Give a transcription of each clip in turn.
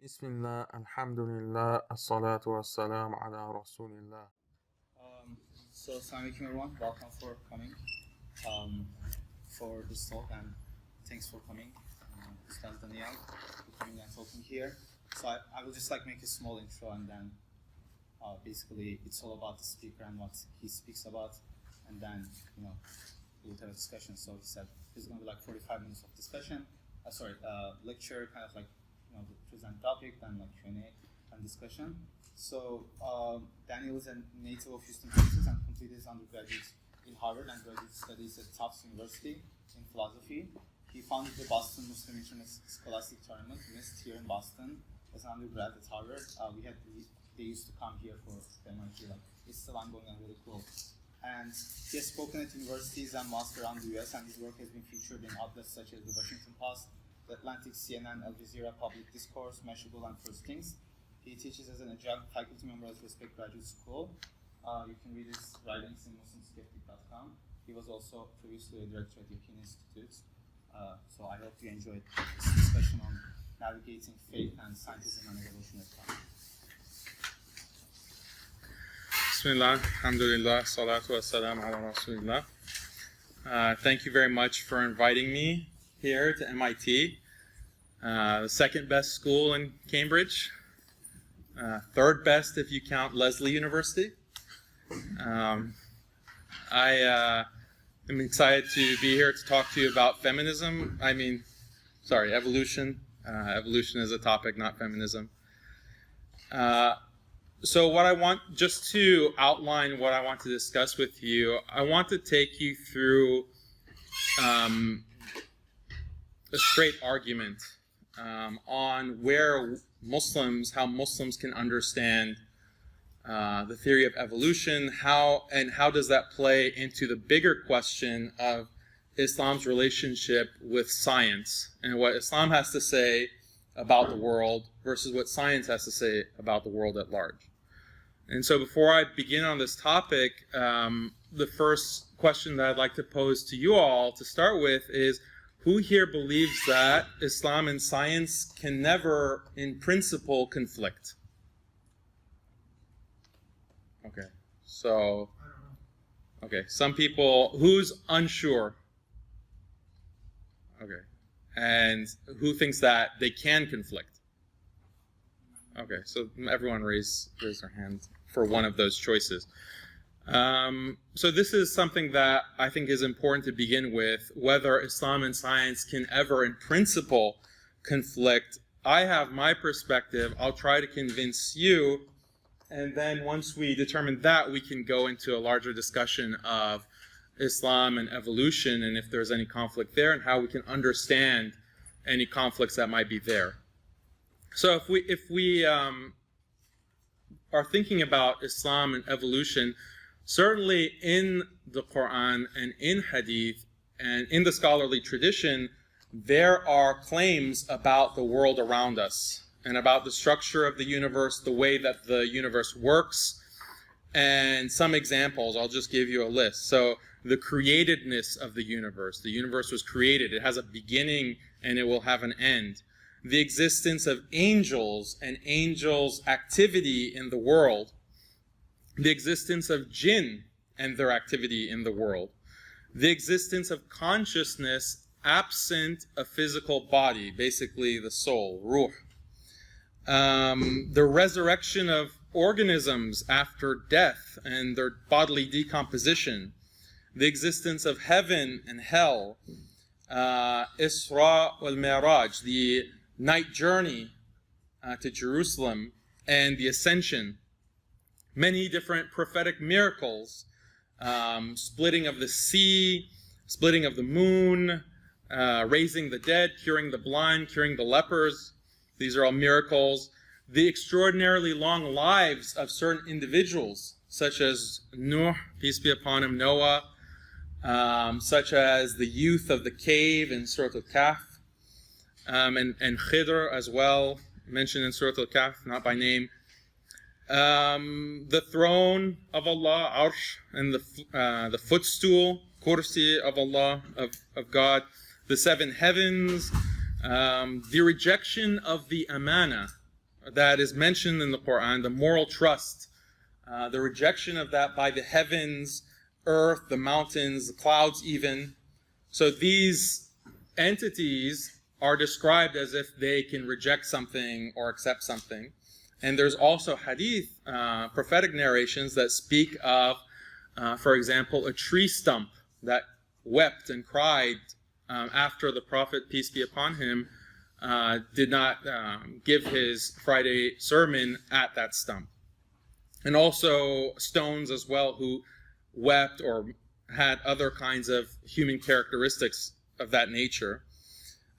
Bismillah, alhamdulillah, as-salatu was-salam ala rasulillah. So, assalamu alaikum everyone, welcome for coming for this talk, and thanks for coming, Ustaz Daniel, for coming and talking here. So I will just make a small intro, and then basically it's all about the speaker and what he speaks about, and then we'll have a discussion. So he said this is going to be 45 minutes of discussion, lecture, kind of the present topic, then Q&A and discussion. So Daniel is a native of Houston, Texas, and completed his undergraduate in Harvard and graduate studies at Tufts University in philosophy. He founded the Boston Muslim Internet Scholastic Tournament, missed here in Boston as an undergrad at Harvard. They used to come here for MIT. It's still ongoing and really cool. And he has spoken at universities and mosques around the US, and his work has been featured in outlets such as the Washington Post, the Atlantic, CNN, Al Jazeera, Public Discourse, Mashable, and First Things. He teaches as an adjunct faculty member at Respect Graduate School. You can read his writings in MuslimSkeptic.com. He was also previously a director at the European Institute. So I hope you enjoyed this discussion on navigating faith and scientism and evolutionary thought. Bismillah, alhamdulillah, salatu was-salam ala rasulillah. Thank you very much for inviting me here to MIT, the second best school in Cambridge, third best if you count Lesley University. I am excited to be here to talk to you about feminism. Evolution. Evolution is a topic, not feminism. So what I want, just to outline what I want to discuss with you, I want to take you through a straight argument on how Muslims can understand the theory of evolution, how does that play into the bigger question of Islam's relationship with science and what Islam has to say about the world versus what science has to say about the world at large. And so before I begin on this topic, the first question that I'd like to pose to you all to start with is, who here believes that Islam and science can never, in principle, conflict? Okay, so, okay, some people, who's unsure? Okay, and who thinks that they can conflict? Okay, so everyone raise their hand for one of those choices. So this is something that I think is important to begin with, whether Islam and science can ever in principle conflict. I have my perspective. I'll try to convince you, and then once we determine that, we can go into a larger discussion of Islam and evolution and if there's any conflict there and how we can understand any conflicts that might be there. So if we are thinking about Islam and evolution, certainly in the Quran and in Hadith and in the scholarly tradition, there are claims about the world around us and about the structure of the universe, the way that the universe works, and some examples. I'll just give you a list. So the createdness of the universe was created. It has a beginning and it will have an end. The existence of angels and angels' activity in the world, the existence of jinn and their activity in the world, the existence of consciousness absent a physical body, basically the soul, ruh, the resurrection of organisms after death and their bodily decomposition, the existence of heaven and hell, Isra wal Mi'raj, the night journey to Jerusalem and the ascension, many different prophetic miracles, splitting of the sea, splitting of the moon, raising the dead, curing the blind, curing the lepers. These are all miracles. The extraordinarily long lives of certain individuals, such as Nuh, peace be upon him, Noah, such as the youth of the cave in Surah Al-Kahf, and Khidr as well, mentioned in Surah Al-Kahf, not by name. The throne of Allah, Arsh, and the footstool, Kursi of Allah, of God, the seven heavens, the rejection of the amana, that is mentioned in the Quran, the moral trust, the rejection of that by the heavens, earth, the mountains, the clouds even. So these entities are described as if they can reject something or accept something. And there's also hadith, prophetic narrations that speak of, for example, a tree stump that wept and cried after the Prophet, peace be upon him, did not give his Friday sermon at that stump. And also stones as well who wept or had other kinds of human characteristics of that nature.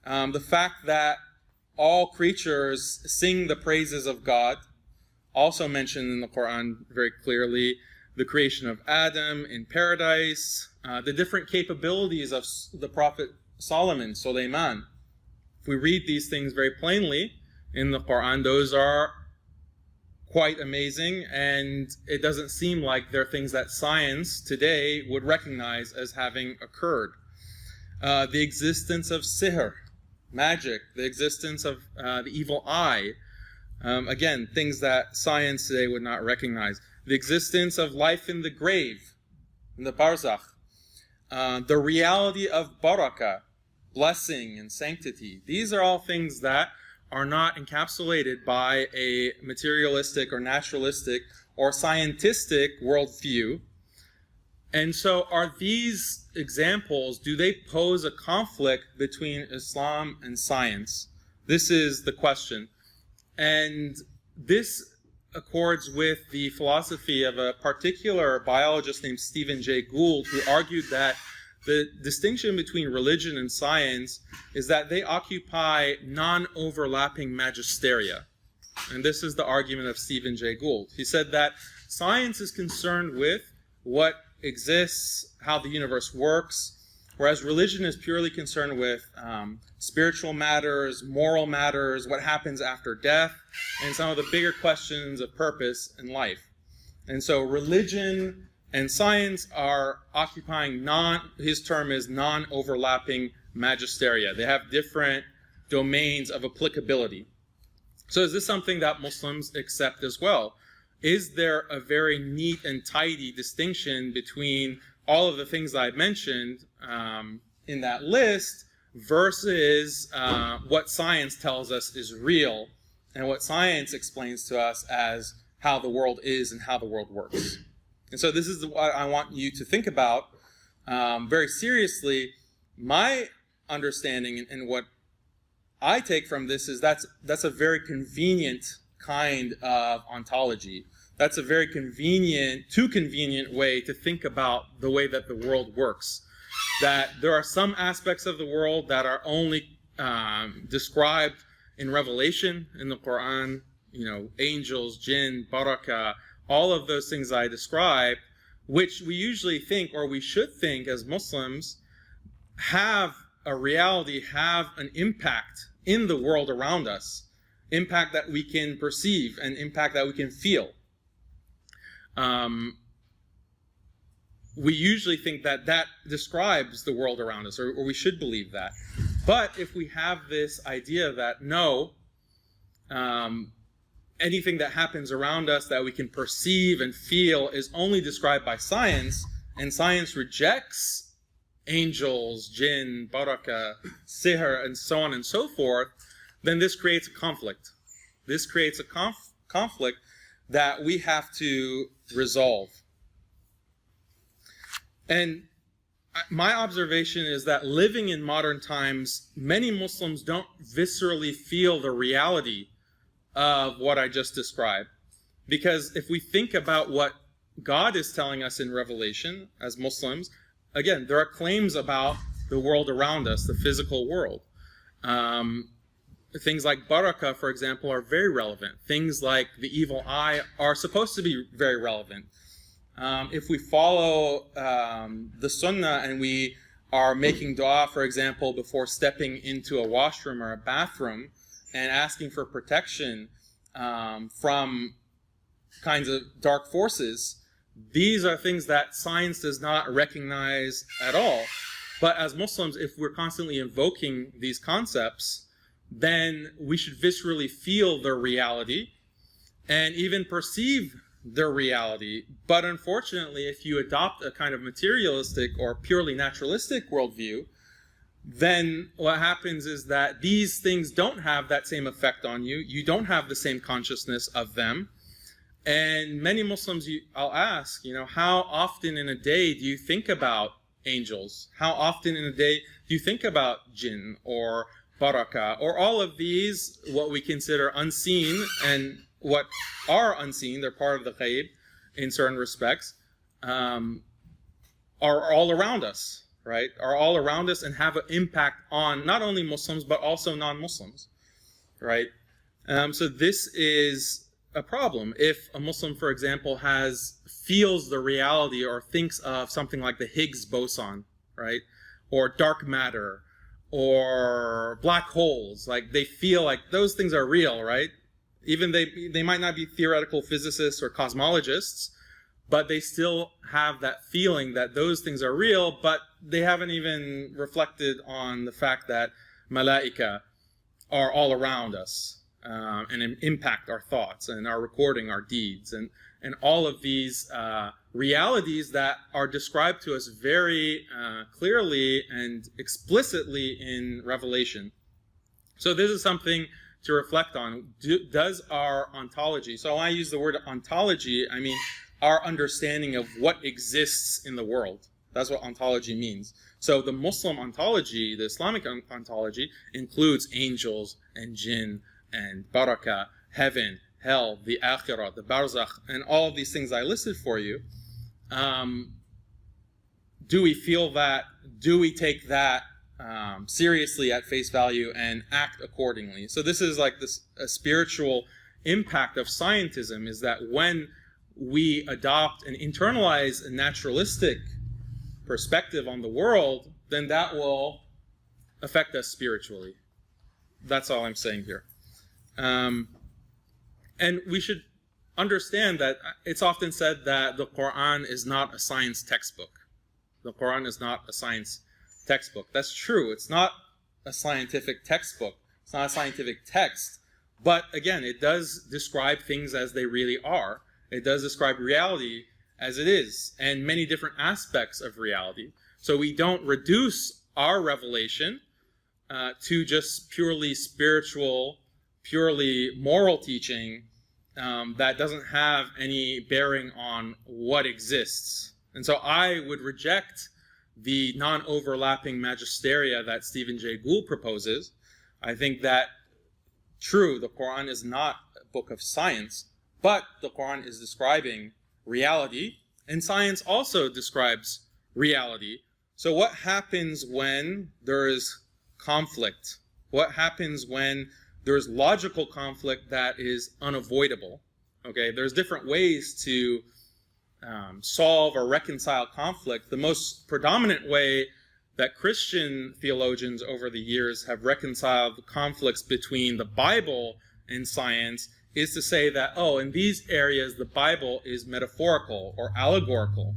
The fact that all creatures sing the praises of God, also mentioned in the Quran very clearly, the creation of Adam in paradise, the different capabilities of the Prophet Solomon, Suleiman. If we read these things very plainly in the Quran, those are quite amazing, and it doesn't seem like they're things that science today would recognize as having occurred. The existence of sihr, magic, the existence of the evil eye, again, things that science today would not recognize. The existence of life in the grave, in the barzakh. The reality of barakah, blessing and sanctity. These are all things that are not encapsulated by a materialistic or naturalistic or scientistic worldview. And so are these examples, do they pose a conflict between Islam and science? This is the question. And this accords with the philosophy of a particular biologist named Stephen Jay Gould, who argued that the distinction between religion and science is that they occupy non-overlapping magisteria. And this is the argument of Stephen Jay Gould. He said that science is concerned with what exists, how the universe works, whereas religion is purely concerned with spiritual matters, moral matters, what happens after death, and some of the bigger questions of purpose in life. And so religion and science are occupying his term is non-overlapping magisteria. They have different domains of applicability. So is this something that Muslims accept as well? Is there a very neat and tidy distinction between all of the things that I mentioned in that list versus what science tells us is real and what science explains to us as how the world is and how the world works? And so this is what I want you to think about very seriously. My understanding and what I take from this is that's a very convenient kind of ontology. That's a very too convenient way to think about the way that the world works. That there are some aspects of the world that are only described in Revelation, in the Quran, angels, jinn, barakah, all of those things I described, which we usually think, or we should think as Muslims, have a reality, have an impact in the world around us, impact that we can perceive and impact that we can feel. We usually think that describes the world around us, or we should believe that. But if we have this idea that no, anything that happens around us that we can perceive and feel is only described by science, and science rejects angels, jinn, barakah, sihr, and so on and so forth, then this creates a conflict. This creates a conflict that we have to resolve. And my observation is that living in modern times, many Muslims don't viscerally feel the reality of what I just described. Because if we think about what God is telling us in Revelation as Muslims, again, there are claims about the world around us, the physical world. Things like barakah, for example, are very relevant. Things like the evil eye are supposed to be very relevant. If we follow the sunnah and we are making dua, for example, before stepping into a washroom or a bathroom and asking for protection from kinds of dark forces, these are things that science does not recognize at all. But as Muslims, if we're constantly invoking these concepts, then we should viscerally feel their reality and even perceive their reality. But unfortunately, if you adopt a kind of materialistic or purely naturalistic worldview, then what happens is that these things don't have that same effect on you. You don't have the same consciousness of them. And many Muslims, I'll ask, how often in a day do you think about angels? How often in a day do you think about jinn or baraka or all of these, what we consider unseen and what are unseen, they're part of the ghaib in certain respects, are all around us, right? Are all around us and have an impact on not only Muslims but also non-Muslims, right? So this is a problem. If a Muslim, for example, feels the reality or thinks of something like the Higgs boson, right? Or dark matter or black holes, like they feel like those things are real, right? Even they might not be theoretical physicists or cosmologists, but they still have that feeling that those things are real, but they haven't even reflected on the fact that malaika are all around us and impact our thoughts and are recording our deeds and all of these realities that are described to us very clearly and explicitly in Revelation. So this is something to reflect on. Does our ontology, so when I use the word ontology, I mean our understanding of what exists in the world. That's what ontology means. So the Muslim ontology, the Islamic ontology, includes angels and jinn and baraka, heaven, hell, the akhirah, the barzakh, and all of these things I listed for you. Do we feel that? Do we take that seriously at face value and act accordingly? So this is like a spiritual impact of scientism, is that when we adopt and internalize a naturalistic perspective on the world, then that will affect us spiritually. That's all I'm saying here. And we should understand that it's often said that the Quran is not a science textbook. The Quran is not a science textbook. That's true. It's not a scientific textbook. It's not a scientific text. But again, it does describe things as they really are. It does describe reality as it is, and many different aspects of reality. So we don't reduce our revelation to just purely spiritual, purely moral teaching that doesn't have any bearing on what exists. And so I would reject the non-overlapping magisteria that Stephen Jay Gould proposes. I think that, true, the Quran is not a book of science, but the Quran is describing reality, and science also describes reality. So what happens when there is conflict? What happens when there's logical conflict that is unavoidable? Okay, there's different ways to solve or reconcile conflict. The most predominant way that Christian theologians over the years have reconciled the conflicts between the Bible and science is to say that, oh, in these areas the Bible is metaphorical or allegorical,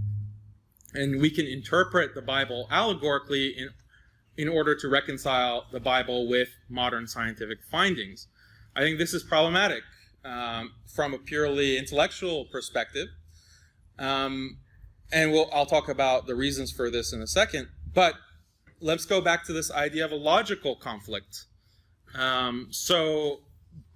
and we can interpret the Bible allegorically in order to reconcile the Bible with modern scientific findings. I think this is problematic from a purely intellectual perspective, and I'll talk about the reasons for this in a second, but let's go back to this idea of a logical conflict. So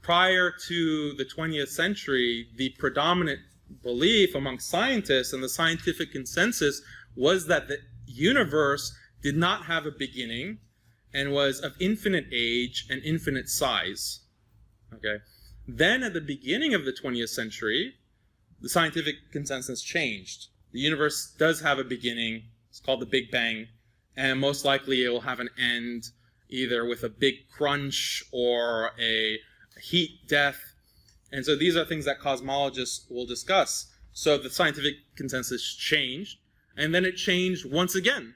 prior to the 20th century, the predominant belief among scientists and the scientific consensus was that the universe did not have a beginning and was of infinite age and infinite size. Okay. Then at the beginning of the 20th century, the scientific consensus changed. The universe does have a beginning. It's called the Big Bang, and most likely it will have an end, either with a big crunch or a heat death. And so these are things that cosmologists will discuss. So the scientific consensus changed, and then it changed once again.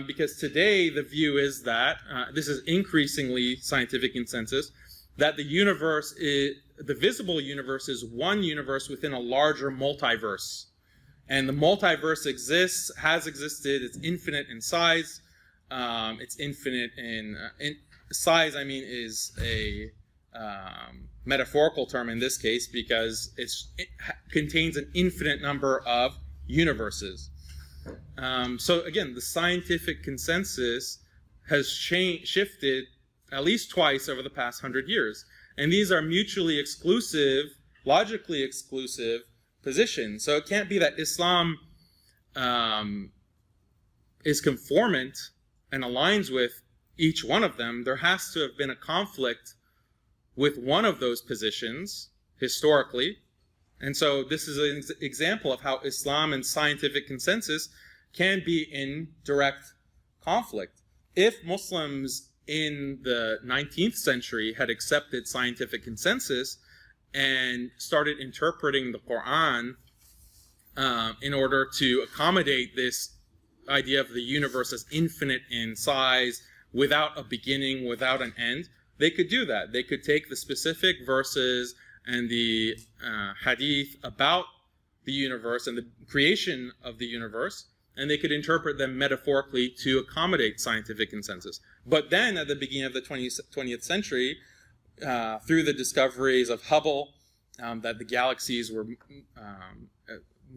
Because today the view is that, this is increasingly scientific consensus, that the universe, the visible universe is one universe within a larger multiverse. And the multiverse has existed, it's infinite in size, it's infinite in size, I mean, is a metaphorical term in this case because it contains an infinite number of universes. So again, the scientific consensus has shifted at least twice over the past 100 years. And these are mutually exclusive, logically exclusive positions. So it can't be that Islam is conformant and aligns with each one of them. There has to have been a conflict with one of those positions historically. And so this is an example of how Islam and scientific consensus can be in direct conflict. If Muslims in the 19th century had accepted scientific consensus and started interpreting the Quran in order to accommodate this idea of the universe as infinite in size, without a beginning, without an end, they could do that. They could take the specific verses and the hadith about the universe and the creation of the universe, and they could interpret them metaphorically to accommodate scientific consensus. But then, at the beginning of the 20th century, through the discoveries of Hubble, that the galaxies were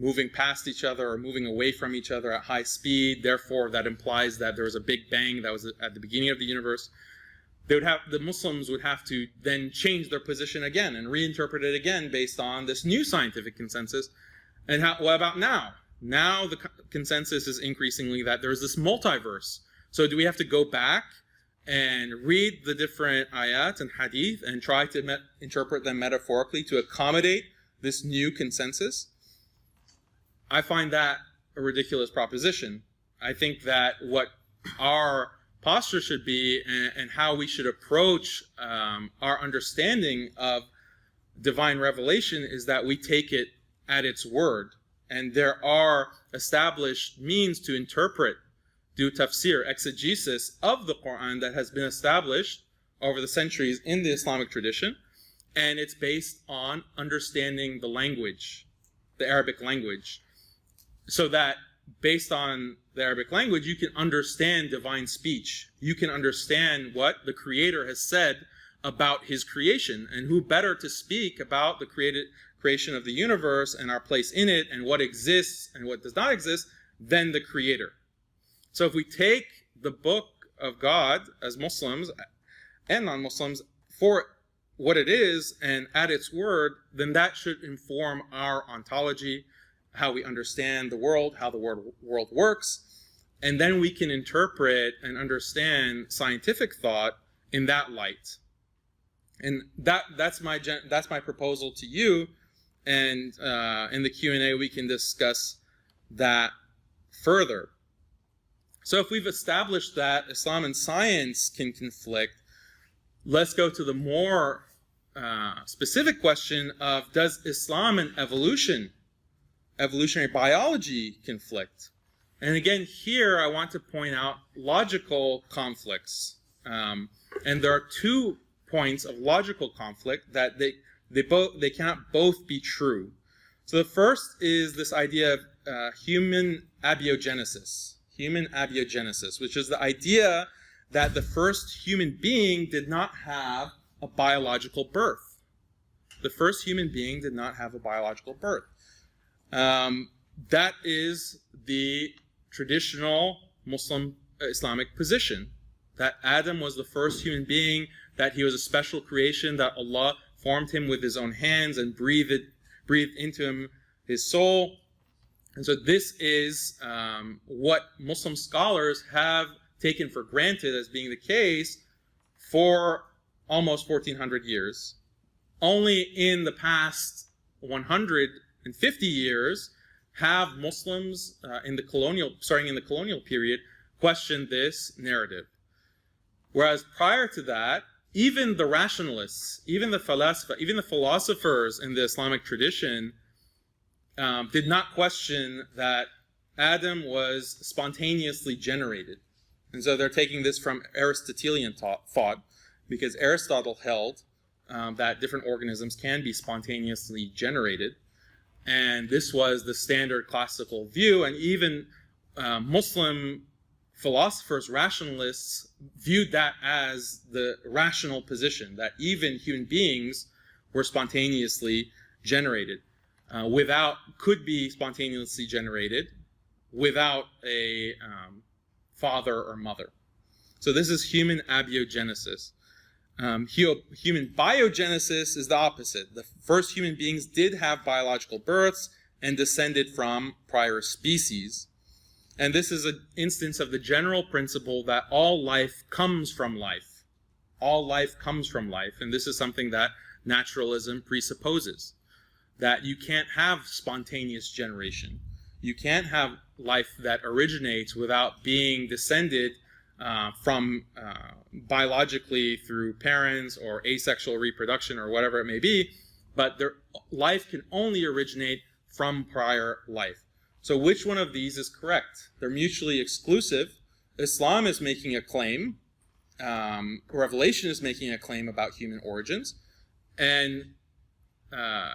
moving past each other or moving away from each other at high speed, therefore that implies that there was a big bang that was at the beginning of the universe. The Muslims would have to then change their position again and reinterpret it again based on this new scientific consensus. And what about now? Now the consensus is increasingly that there's this multiverse. So do we have to go back and read the different ayat and hadith and try to interpret them metaphorically to accommodate this new consensus? I find that a ridiculous proposition. I think that what our posture should be and how we should approach our understanding of divine revelation is that we take it at its word. And there are established means to interpret, do tafsir, exegesis of the Quran that has been established over the centuries in the Islamic tradition. And it's based on understanding the language, the Arabic language, so that based on the Arabic language, you can understand divine speech. You can understand what the Creator has said about His creation. And who better to speak about the creation of the universe and our place in it and what exists and what does not exist than the Creator. So if we take the book of God as Muslims and non-Muslims for what it is and at its word, then that should inform our ontology, how we understand the world, how the world works, and then we can interpret and understand scientific thought in that light. And that's my proposal to you. And in the Q&A we can discuss that further. So if we've established that Islam and science can conflict, let's go to the more specific question of, does Islam and evolutionary biology conflict? And again, here I want to point out logical conflicts. And there are 2 points of logical conflict that they cannot both be true. So the first is this idea of human abiogenesis, which is the idea that the first human being did not have a biological birth. The first human being did not have a biological birth. That is the traditional Muslim Islamic position, that Adam was the first human being, that he was a special creation, that Allah formed him with His own hands and breathed into him His soul. And so this is what Muslim scholars have taken for granted as being the case for almost 1400 years. Only in the past 150 years have Muslims starting in the colonial period, questioned this narrative. Whereas prior to that, even the rationalists, even the philosophers in the Islamic tradition did not question that Adam was spontaneously generated. And so they're taking this from Aristotelian thought, because Aristotle held that different organisms can be spontaneously generated. And this was the standard classical view, and even Muslim philosophers, rationalists, viewed that as the rational position, that even human beings were spontaneously generated, could be spontaneously generated without a father or mother. So this is human abiogenesis. Human biogenesis is the opposite. The first human beings did have biological births and descended from prior species. And this is an instance of the general principle that all life comes from life. All life comes from life. And this is something that naturalism presupposes, that you can't have spontaneous generation. You can't have life that originates without being descended from biologically through parents or asexual reproduction or whatever it may be, but life can only originate from prior life. So which one of these is correct? They're mutually exclusive. Islam is making a claim, Revelation is making a claim about human origins, and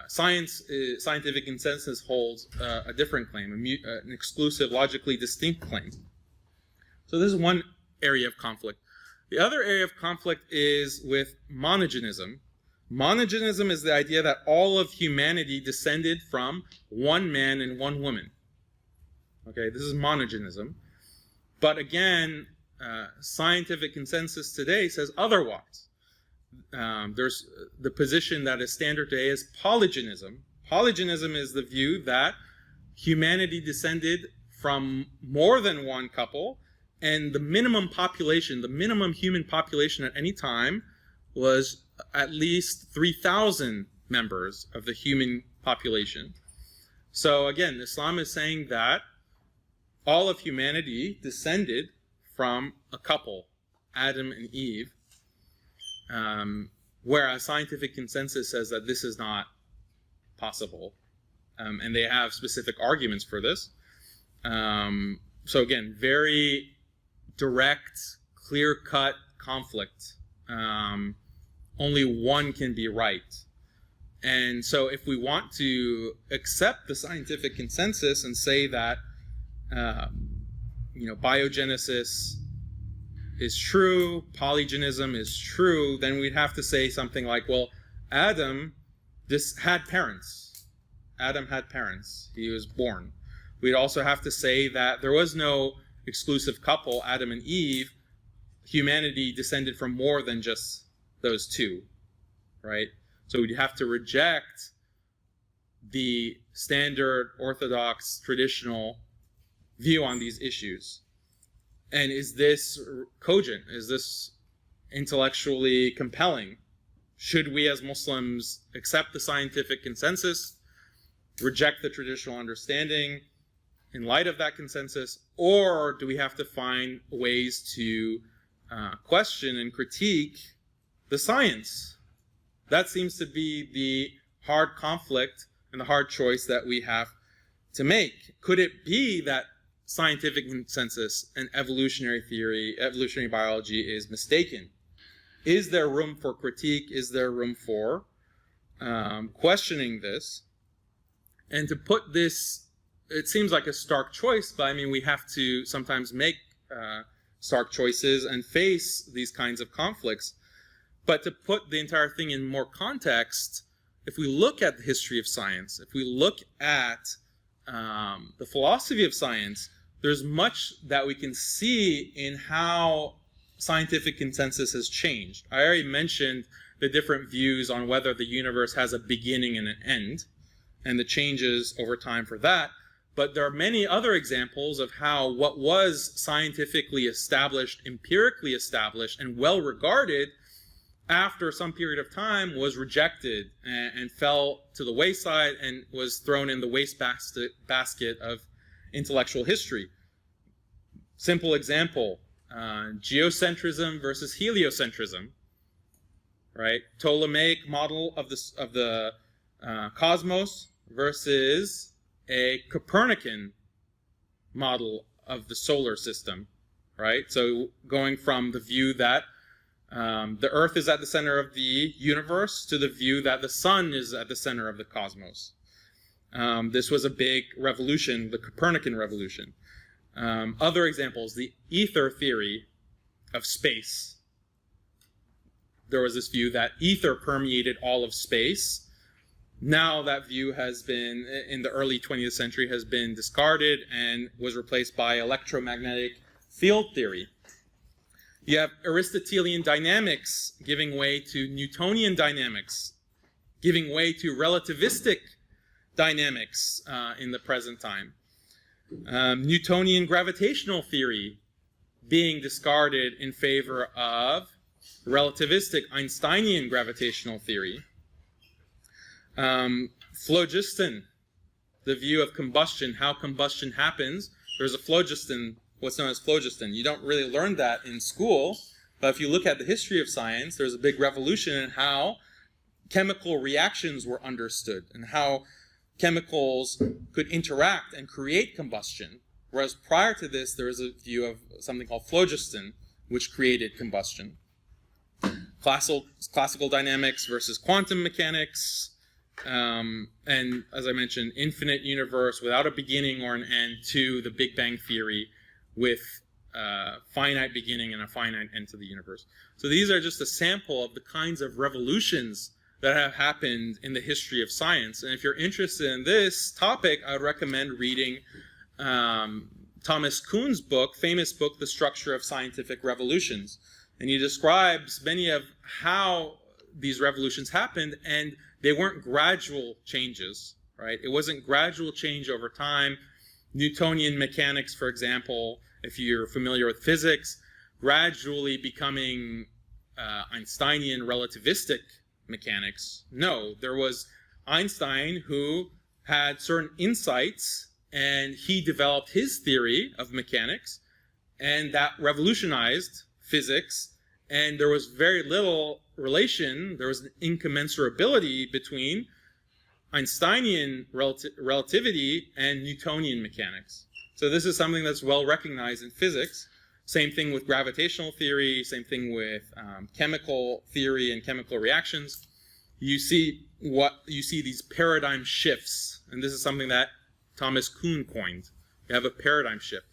scientific consensus holds a different claim, an exclusive, logically distinct claim. So this is one area of conflict. The other area of conflict is with monogenism. Monogenism is the idea that all of humanity descended from one man and one woman. Okay, this is monogenism. But again, scientific consensus today says otherwise. There's the position that is standard today is polygenism. Polygenism is the view that humanity descended from more than one couple, and the minimum population, the minimum human population at any time was at least 3,000 members of the human population. So again, Islam is saying that all of humanity descended from a couple, Adam and Eve, whereas scientific consensus says that this is not possible, and they have specific arguments for this. So again, very direct, clear-cut conflict. Only one can be right. And so if we want to accept the scientific consensus and say that biogenesis is true, polygenism is true, then we'd have to say something like, well, Adam had parents. Adam had parents. He was born. We'd also have to say that there was no exclusive couple, Adam and Eve. Humanity descended from more than just those two, right? So we'd have to reject the standard, orthodox, traditional view on these issues. And is this cogent? Is this intellectually compelling? Should we as Muslims accept the scientific consensus, reject the traditional understanding in light of that consensus, or do we have to find ways to question and critique the science? That seems to be the hard conflict and the hard choice that we have to make. Could it be that scientific consensus and evolutionary theory, evolutionary biology is mistaken? Is there room for critique? Is there room for questioning this? And to put this, it seems like a stark choice, but I mean, we have to sometimes make stark choices and face these kinds of conflicts. But to put the entire thing in more context, if we look at the history of science, if we look at the philosophy of science, there's much that we can see in how scientific consensus has changed. I already mentioned the different views on whether the universe has a beginning and an end, and the changes over time for that. But there are many other examples of how what was scientifically established, empirically established, and well regarded, after some period of time was rejected and fell to the wayside and was thrown in the wastebasket of intellectual history. Simple example, geocentrism versus heliocentrism, right? Ptolemaic model of the cosmos versus a Copernican model of the solar system, right? So going from the view that the Earth is at the center of the universe to the view that the sun is at the center of the cosmos. This was a big revolution, the Copernican revolution. Other examples, the ether theory of space. There was this view that ether permeated all of space. Now that view has been, in the early 20th century, has been discarded and was replaced by electromagnetic field theory. You have Aristotelian dynamics giving way to Newtonian dynamics, giving way to relativistic dynamics in the present time. Newtonian gravitational theory being discarded in favor of relativistic Einsteinian gravitational theory. Phlogiston, the view of combustion, how combustion happens. There's a phlogiston, what's known as phlogiston. You don't really learn that in school, but if you look at the history of science, there's a big revolution in how chemical reactions were understood and how chemicals could interact and create combustion. Whereas prior to this, there was a view of something called phlogiston, which created combustion. Classical dynamics versus quantum mechanics. And as I mentioned, infinite universe without a beginning or an end, to the Big Bang theory with a finite beginning and a finite end to the universe. So these are just a sample of the kinds of revolutions that have happened in the history of science. And if you're interested in this topic, I would recommend reading Thomas Kuhn's book, famous book, The Structure of Scientific Revolutions. And he describes many of how these revolutions happened, and they weren't gradual changes, right? It wasn't gradual change over time. Newtonian mechanics, for example, if you're familiar with physics, gradually becoming Einsteinian relativistic mechanics. No, there was Einstein who had certain insights, and he developed his theory of mechanics, and that revolutionized physics, and there was very little relation, there was an incommensurability between Einsteinian relativity and Newtonian mechanics. So this is something that's well recognized in physics. Same thing with gravitational theory, same thing with chemical theory and chemical reactions. You see these paradigm shifts, and this is something that Thomas Kuhn coined. You have a paradigm shift.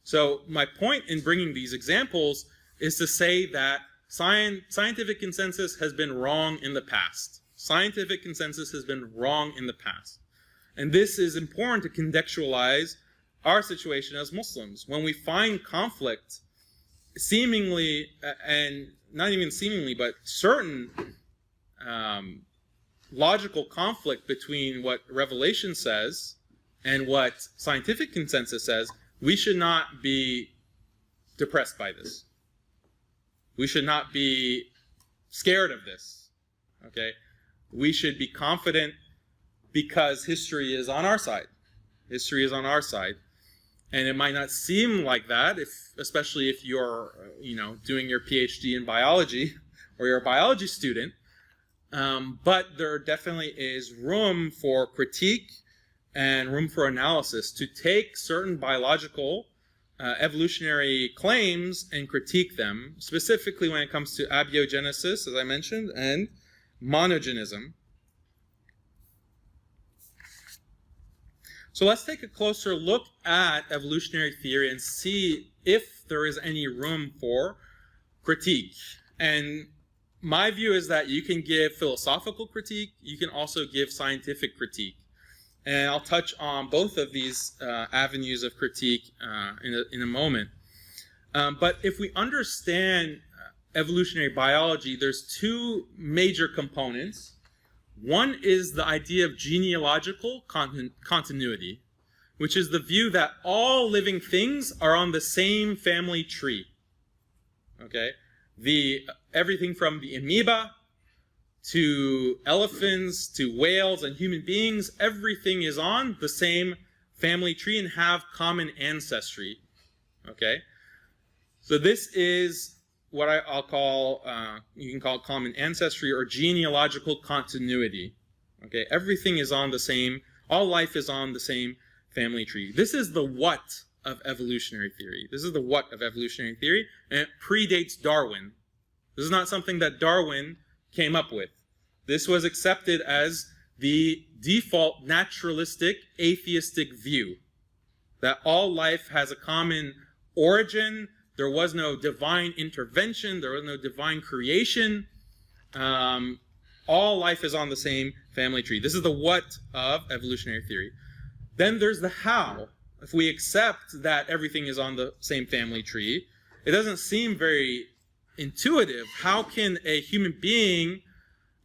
So my point in bringing these examples is to say that scientific consensus has been wrong in the past. Scientific consensus has been wrong in the past. And this is important to contextualize our situation as Muslims. When we find conflict, seemingly, and not even seemingly, but certain logical conflict between what Revelation says and what scientific consensus says, we should not be depressed by this. We should not be scared of this, okay? We should be confident because history is on our side. History is on our side. And it might not seem like that, especially if you're, doing your PhD in biology or you're a biology student. But there definitely is room for critique and room for analysis to take certain biological evolutionary claims and critique them, specifically when it comes to abiogenesis, as I mentioned, and monogenism. So let's take a closer look at evolutionary theory and see if there is any room for critique. And my view is that you can give philosophical critique, you can also give scientific critique. And I'll touch on both of these avenues of critique in a moment. But if we understand evolutionary biology, there's two major components. One is the idea of genealogical continuity, which is the view that all living things are on the same family tree. Okay? Everything from the amoeba to elephants, to whales and human beings, everything is on the same family tree and have common ancestry. Okay? So this is what I'll call, you can call it common ancestry or genealogical continuity. Okay? Everything is on the same, all life is on the same family tree. This is the what of evolutionary theory. This is the what of evolutionary theory, and it predates Darwin. This is not something that Darwin came up with. This was accepted as the default naturalistic atheistic view. that all life has a common origin. There was no divine intervention. There was no divine creation. All life is on the same family tree. This is the what of evolutionary theory. Then there's the how. If we accept that everything is on the same family tree, it doesn't seem very intuitive. How can a human being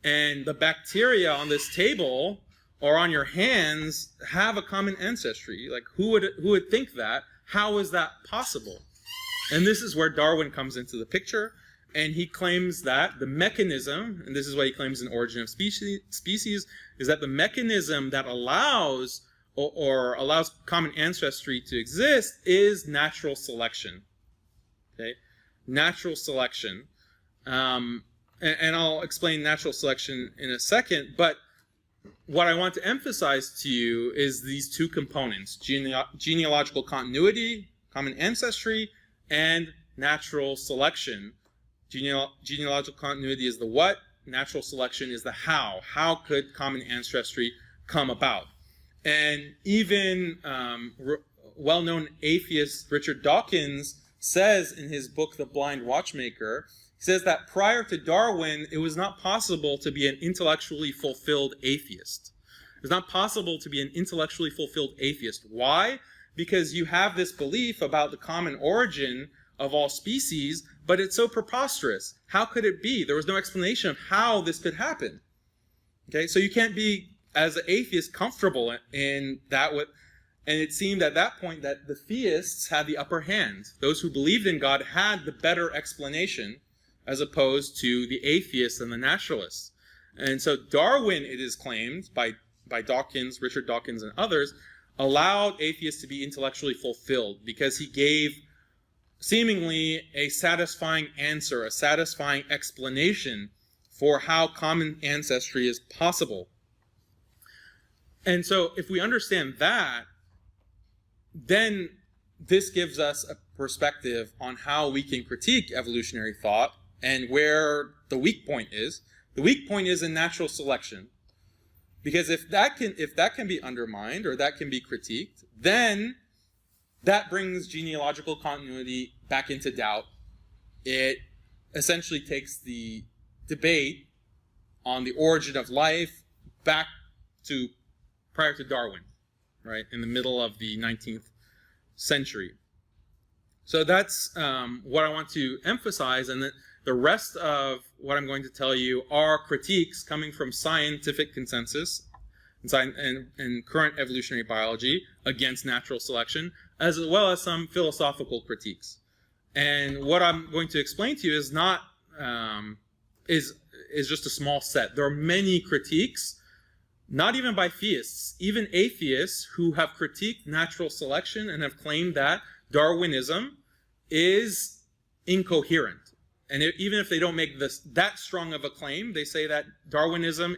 and the bacteria on this table or on your hands have a common ancestry? Like, who would think that? How is that possible? And this is where Darwin comes into the picture, and he claims that the mechanism, and this is what he claims in Origin of Species, is that the mechanism that allows or allows common ancestry to exist is natural selection. Okay, natural selection, and I'll explain natural selection in a second. But what I want to emphasize to you is these two components: genealogical continuity, common ancestry, and natural selection. Genealogical continuity is the what, natural selection is the how. How could common ancestry come about? And even well-known atheist Richard Dawkins says in his book, The Blind Watchmaker, he says that prior to Darwin, it was not possible to be an intellectually fulfilled atheist. It was not possible to be an intellectually fulfilled atheist. Why? Because you have this belief about the common origin of all species, but it's so preposterous. How could it be? There was no explanation of how this could happen. Okay, so you can't be, as an atheist, comfortable in that. And it seemed at that point that the theists had the upper hand. Those who believed in God had the better explanation, as opposed to the atheists and the naturalists. And so Darwin, it is claimed by Dawkins, Richard Dawkins and others, allowed atheists to be intellectually fulfilled because he gave seemingly a satisfying answer, a satisfying explanation for how common ancestry is possible. And so if we understand that, then this gives us a perspective on how we can critique evolutionary thought and where the weak point is. The weak point is in natural selection. Because if that can be undermined or that can be critiqued, then that brings genealogical continuity back into doubt. It essentially takes the debate on the origin of life back to prior to Darwin, right, in the middle of the 19th century. So that's what I want to emphasize, and the rest of what I'm going to tell you are critiques coming from scientific consensus and current evolutionary biology against natural selection, as well as some philosophical critiques. And what I'm going to explain to you is not is just a small set. There are many critiques, not even by theists, even atheists who have critiqued natural selection and have claimed that Darwinism is incoherent. And even if they don't make that strong of a claim, they say that Darwinism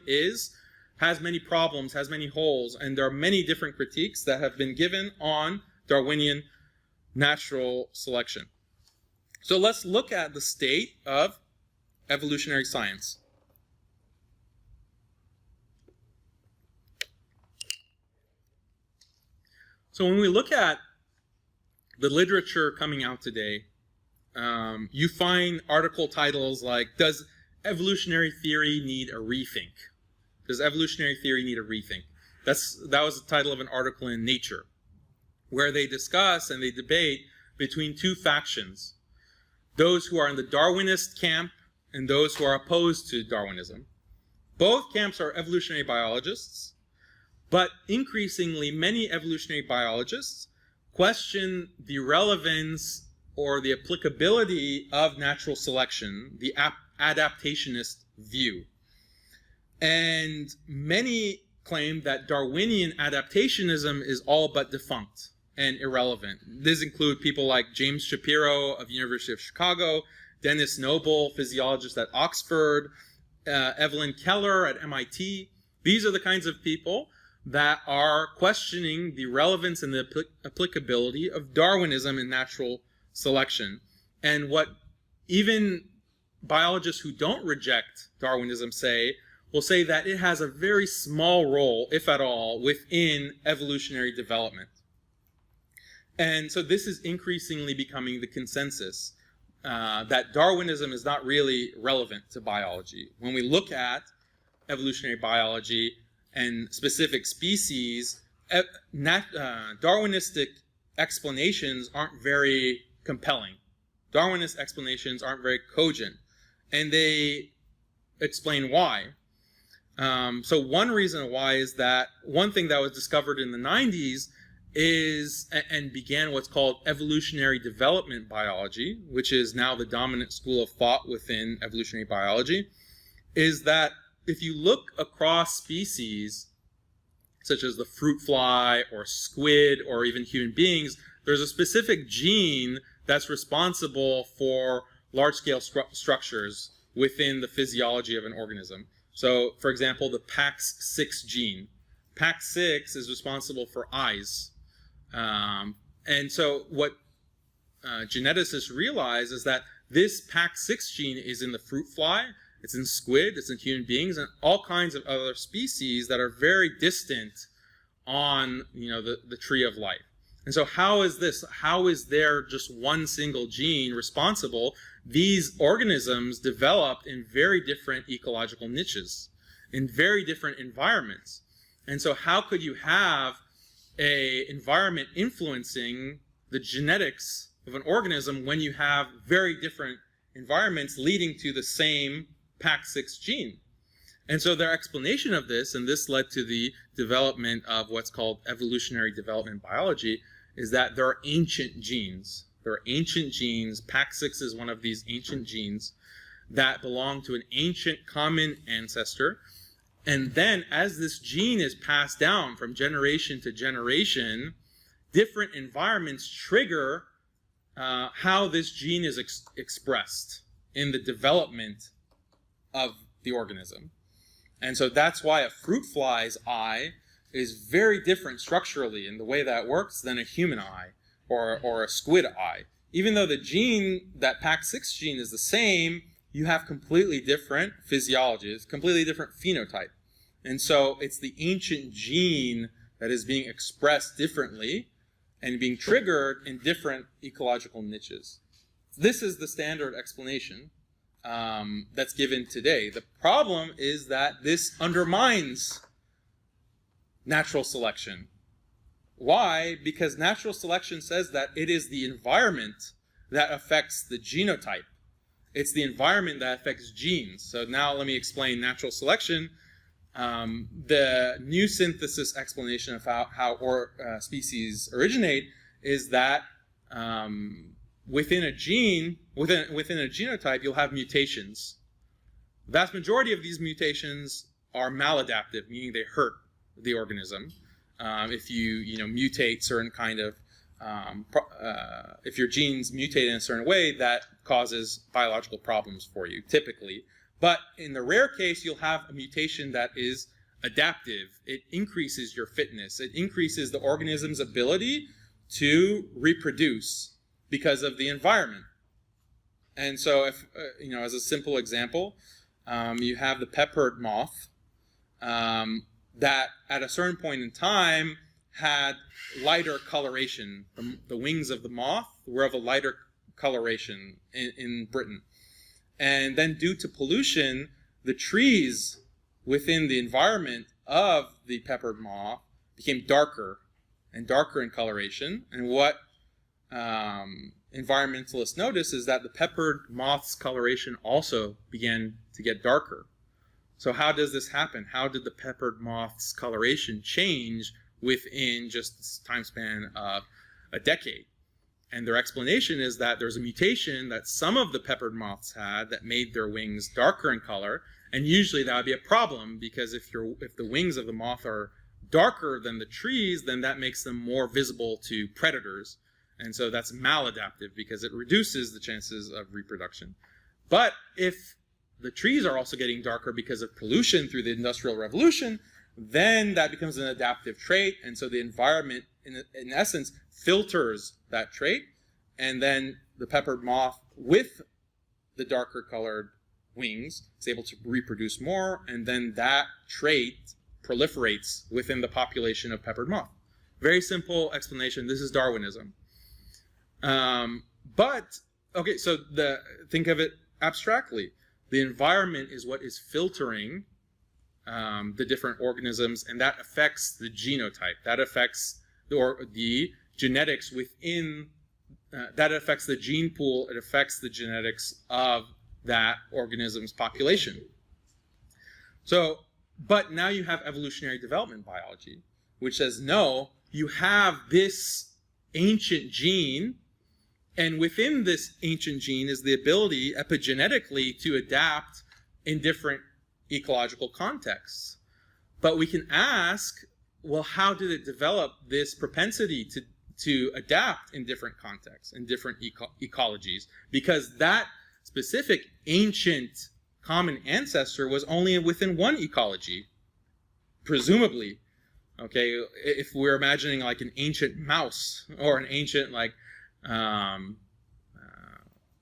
has many problems, has many holes, and there are many different critiques that have been given on Darwinian natural selection. So let's look at the state of evolutionary science. So when we look at the literature coming out today, you find article titles like, does evolutionary theory need a rethink? Does evolutionary theory need a rethink? That was the title of an article in Nature, where they discuss and they debate between two factions, those who are in the Darwinist camp and those who are opposed to Darwinism. Both camps are evolutionary biologists, but increasingly many evolutionary biologists question the relevance or the applicability of natural selection, the adaptationist view. And many claim that Darwinian adaptationism is all but defunct and irrelevant. These include people like James Shapiro of University of Chicago, Dennis Noble, physiologist at Oxford, Evelyn Keller at MIT. These are the kinds of people that are questioning the relevance and the applicability of Darwinism in natural selection. And what even biologists who don't reject Darwinism will say that it has a very small role, if at all, within evolutionary development. And so this is increasingly becoming the consensus that Darwinism is not really relevant to biology. When we look at evolutionary biology and specific species, Darwinistic explanations aren't very compelling. Darwinist explanations aren't very cogent, and they explain why. So one reason why is that one thing that was discovered in the 90s is, and began what's called evolutionary development biology, which is now the dominant school of thought within evolutionary biology, is that if you look across species, such as the fruit fly or squid or even human beings, there's a specific gene that's responsible for large-scale structures within the physiology of an organism. So, for example, the PAX6 gene. PAX6 is responsible for eyes. And so what geneticists realize is that this PAX6 gene is in the fruit fly, it's in squid, it's in human beings, and all kinds of other species that are very distant on, the tree of life. And so how is this? How is there just one single gene responsible? These organisms developed in very different ecological niches, in very different environments. And so how could you have an environment influencing the genetics of an organism when you have very different environments leading to the same PAX6 gene? And so their explanation of this, and this led to the development of what's called evolutionary development biology, is that there are ancient genes. There are ancient genes. PAX6 is one of these ancient genes that belong to an ancient common ancestor. And then as this gene is passed down from generation to generation, different environments trigger how this gene is expressed in the development of the organism. And so that's why a fruit fly's eye is very different structurally in the way that works than a human eye or a squid eye. Even though the gene, that PAX6 gene, is the same, you have completely different physiology. It's completely different phenotype. And so it's the ancient gene that is being expressed differently and being triggered in different ecological niches. This is the standard explanation that's given today. The problem is that this undermines natural selection. Why? Because natural selection says that it is the environment that affects the genotype. It's the environment that affects genes. So now let me explain natural selection. The new synthesis explanation of how species originate is that within a gene, within a genotype, you'll have mutations. The vast majority of these mutations are maladaptive, meaning they hurt the organism. If you mutate certain kind of, if your genes mutate in a certain way, that causes biological problems for you, typically. But in the rare case, you'll have a mutation that is adaptive. It increases your fitness. It increases the organism's ability to reproduce because of the environment. And so, if as a simple example, you have the peppered moth that at a certain point in time had lighter coloration. The wings of the moth were of a lighter coloration in Britain. And then due to pollution, the trees within the environment of the peppered moth became darker and darker in coloration. And what environmentalists notice is that the peppered moth's coloration also began to get darker. So how does this happen? How did the peppered moth's coloration change within just this time span of a decade? And their explanation is that there's a mutation that some of the peppered moths had that made their wings darker in color. And usually that would be a problem, because if the wings of the moth are darker than the trees, then that makes them more visible to predators. And so that's maladaptive because it reduces the chances of reproduction. But if the trees are also getting darker because of pollution through the Industrial Revolution, then that becomes an adaptive trait. And so the environment, in essence, filters that trait. And then the peppered moth with the darker colored wings is able to reproduce more. And then that trait proliferates within the population of peppered moth. Very simple explanation. This is Darwinism. But okay, so think of it abstractly. The environment is what is filtering the different organisms, and that affects the genotype. That affects the genetics within. That affects the gene pool. It affects the genetics of that organism's population. So, but now you have evolutionary development biology, which says, no, you have this ancient gene, and within this ancient gene is the ability epigenetically to adapt in different ecological contexts. But we can ask, well, how did it develop this propensity to adapt in different contexts, in different ecologies? Because that specific ancient common ancestor was only within one ecology, presumably. Okay, if we're imagining like an ancient mouse or an ancient like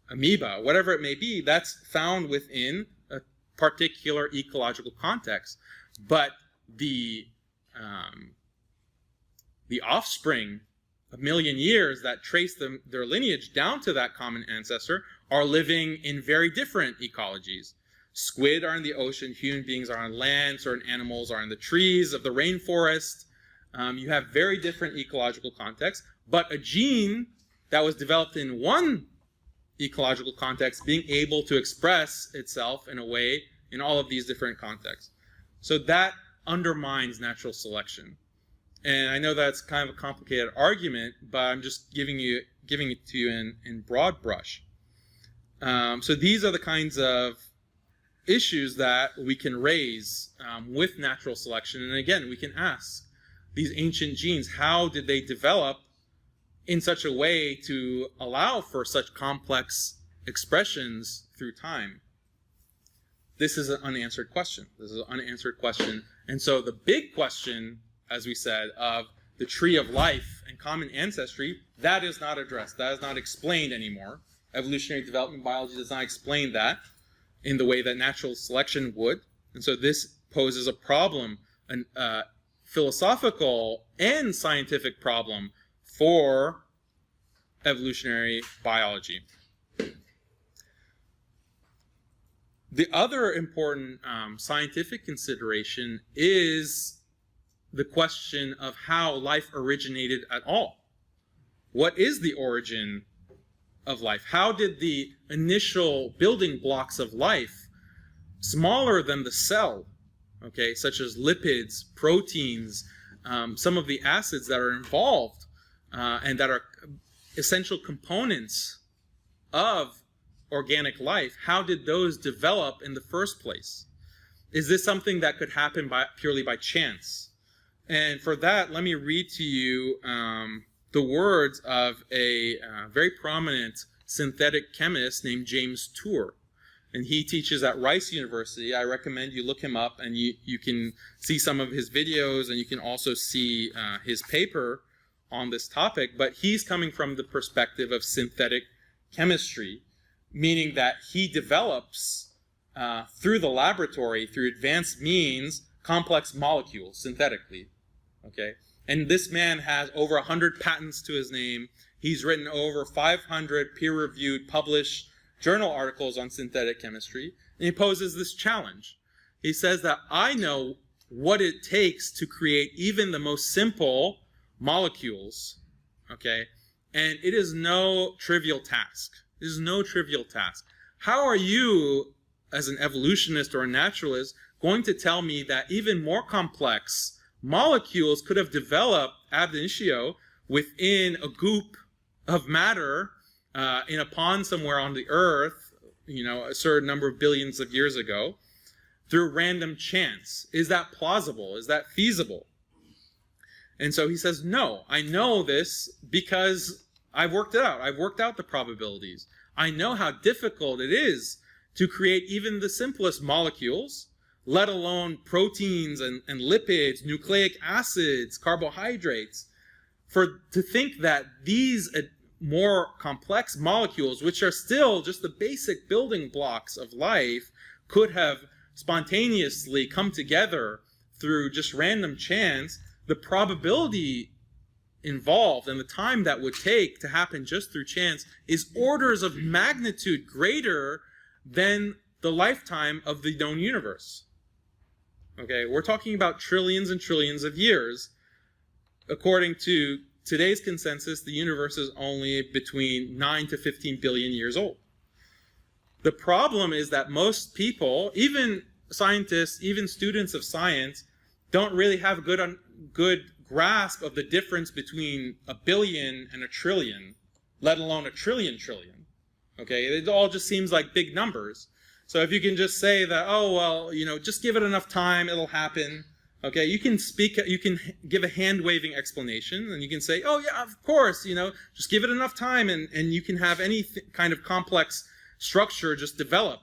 amoeba, whatever it may be, that's found within a particular ecological context. But the offspring, a million years that trace their lineage down to that common ancestor, are living in very different ecologies. Squid are in the ocean, human beings are on land, certain animals are in the trees of the rainforest. You have very different ecological contexts, but a gene that was developed in one ecological context being able to express itself in a way in all of these different contexts. So that undermines natural selection. And I know that's kind of a complicated argument, but I'm just giving it to you in broad brush. So these are the kinds of issues that we can raise with natural selection. And again, we can ask these ancient genes, how did they develop in such a way to allow for such complex expressions through time? This is an unanswered question. And so the big question, as we said, of the tree of life and common ancestry, that is not addressed. That is not explained anymore. Evolutionary development biology does not explain that in the way that natural selection would. And so this poses a problem, a philosophical and scientific problem for evolutionary biology. The other important scientific consideration is the question of how life originated at all. What is the origin of life? How did the initial building blocks of life, smaller than the cell, okay, such as lipids, proteins, some of the acids that are involved and that are essential components of organic life, how did those develop in the first place? Is this something that could happen purely by chance? And for that, let me read to you the words of a very prominent synthetic chemist named James Tour. And he teaches at Rice University. I recommend you look him up, and you can see some of his videos, and you can also see his paper on this topic. But he's coming from the perspective of synthetic chemistry, meaning that he develops through the laboratory, through advanced means, complex molecules synthetically. Okay, and this man has over 100 patents to his name. He's written over 500 peer-reviewed, published journal articles on synthetic chemistry, and he poses this challenge. He says that I know what it takes to create even the most simple molecules, okay, and it is no trivial task. It is no trivial task. How are you, as an evolutionist or a naturalist, going to tell me that even more complex molecules could have developed ab initio within a goop of matter in a pond somewhere on the earth, a certain number of billions of years ago, through random chance? Is that plausible? Is that feasible? And so he says, no, I know this because I've worked it out. I've worked out the probabilities. I know how difficult it is to create even the simplest molecules, let alone proteins and lipids, nucleic acids, carbohydrates. To think that these more complex molecules, which are still just the basic building blocks of life, could have spontaneously come together through just random chance, the probability involved and the time that would take to happen just through chance is orders of magnitude greater than the lifetime of the known universe. Okay, we're talking about trillions and trillions of years. According to today's consensus, the universe is only between 9 to 15 billion years old. The problem is that most people, even scientists, even students of science, don't really have a good grasp of the difference between a billion and a trillion, let alone a trillion. Okay, it all just seems like big numbers. So if you can just say that, oh, well, you know, just give it enough time, it'll happen. Okay, you can give a hand-waving explanation, and you can say, oh, yeah, of course, you know, just give it enough time, and you can have any kind of complex structure just develop,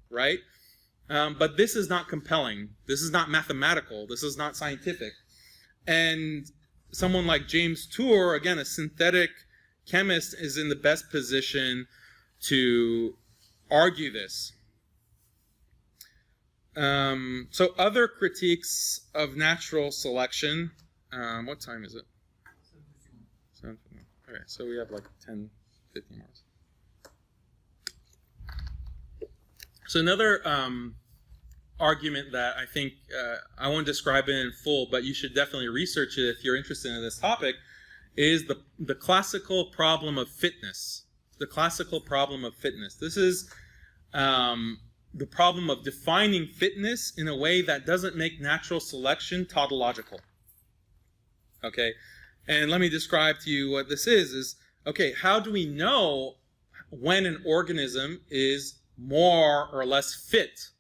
right? But this is not compelling. This is not mathematical. This is not scientific. And someone like James Tour, again, a synthetic chemist, is in the best position to argue this. So other critiques of natural selection. What time is it? 7:51. Okay, so we have like 10, 15 minutes. So another argument that I think, I won't describe it in full, but you should definitely research it if you're interested in this topic, is the classical problem of fitness. The classical problem of fitness. This is the problem of defining fitness in a way that doesn't make natural selection tautological. Okay, and let me describe to you what this is, okay, how do we know when an organism is more or less fit?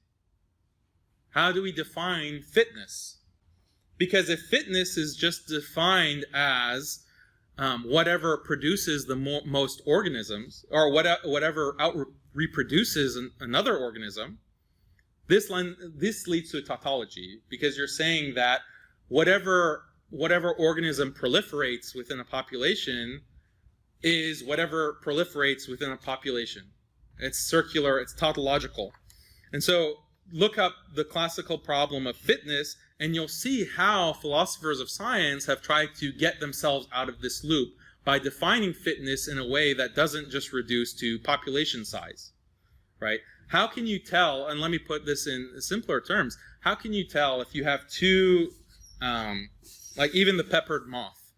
How do we define fitness? Because if fitness is just defined as whatever produces the most organisms, or whatever reproduces another organism, this leads to a tautology, because you're saying that whatever organism proliferates within a population is whatever proliferates within a population. It's circular, it's tautological. And so look up the classical problem of fitness, and you'll see how philosophers of science have tried to get themselves out of this loop by defining fitness in a way that doesn't just reduce to population size, right? How can you tell, and let me put this in simpler terms, how can you tell if you have two, like even the peppered moth,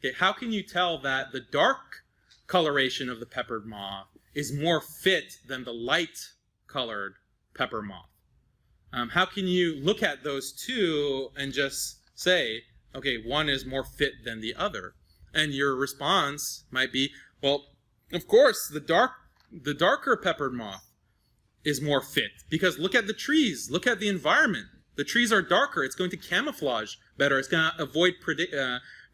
okay, how can you tell that the dark coloration of the peppered moth is more fit than the light colored pepper moth? How can you look at those two and just say, okay, one is more fit than the other? And your response might be, well, of course, the darker peppered moth is more fit, because look at the trees, look at the environment. The trees are darker. It's going to camouflage better. It's going to avoid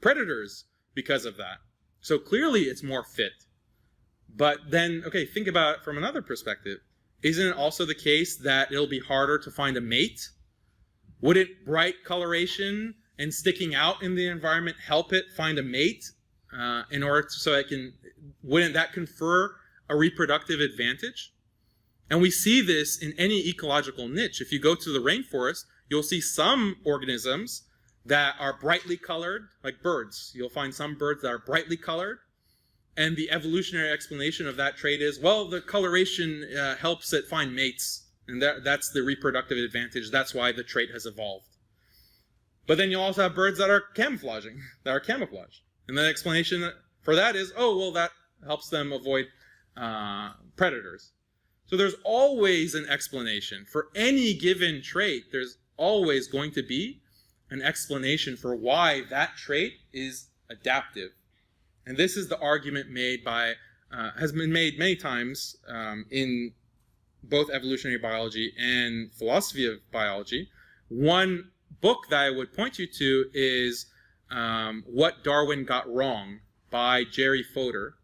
predators because of that. So clearly it's more fit. But then, okay, think about it from another perspective. Isn't it also the case that it'll be harder to find a mate? Wouldn't bright coloration and sticking out in the environment help it find a mate in order to, so it can, wouldn't that confer a reproductive advantage? And we see this in any ecological niche. If you go to the rainforest, you'll see some organisms that are brightly colored, like birds. You'll find some birds that are brightly colored. And the evolutionary explanation of that trait is, well, the coloration helps it find mates. And that's the reproductive advantage. That's why the trait has evolved. But then you also have birds that are camouflaging, that are camouflaged. And the explanation for that is, oh, well, that helps them avoid predators. So there's always an explanation. For any given trait, there's always going to be an explanation for why that trait is adaptive. And this is the argument made by, has been made many times in both evolutionary biology and philosophy of biology. One book that I would point you to is What Darwin Got Wrong by Jerry Fodor.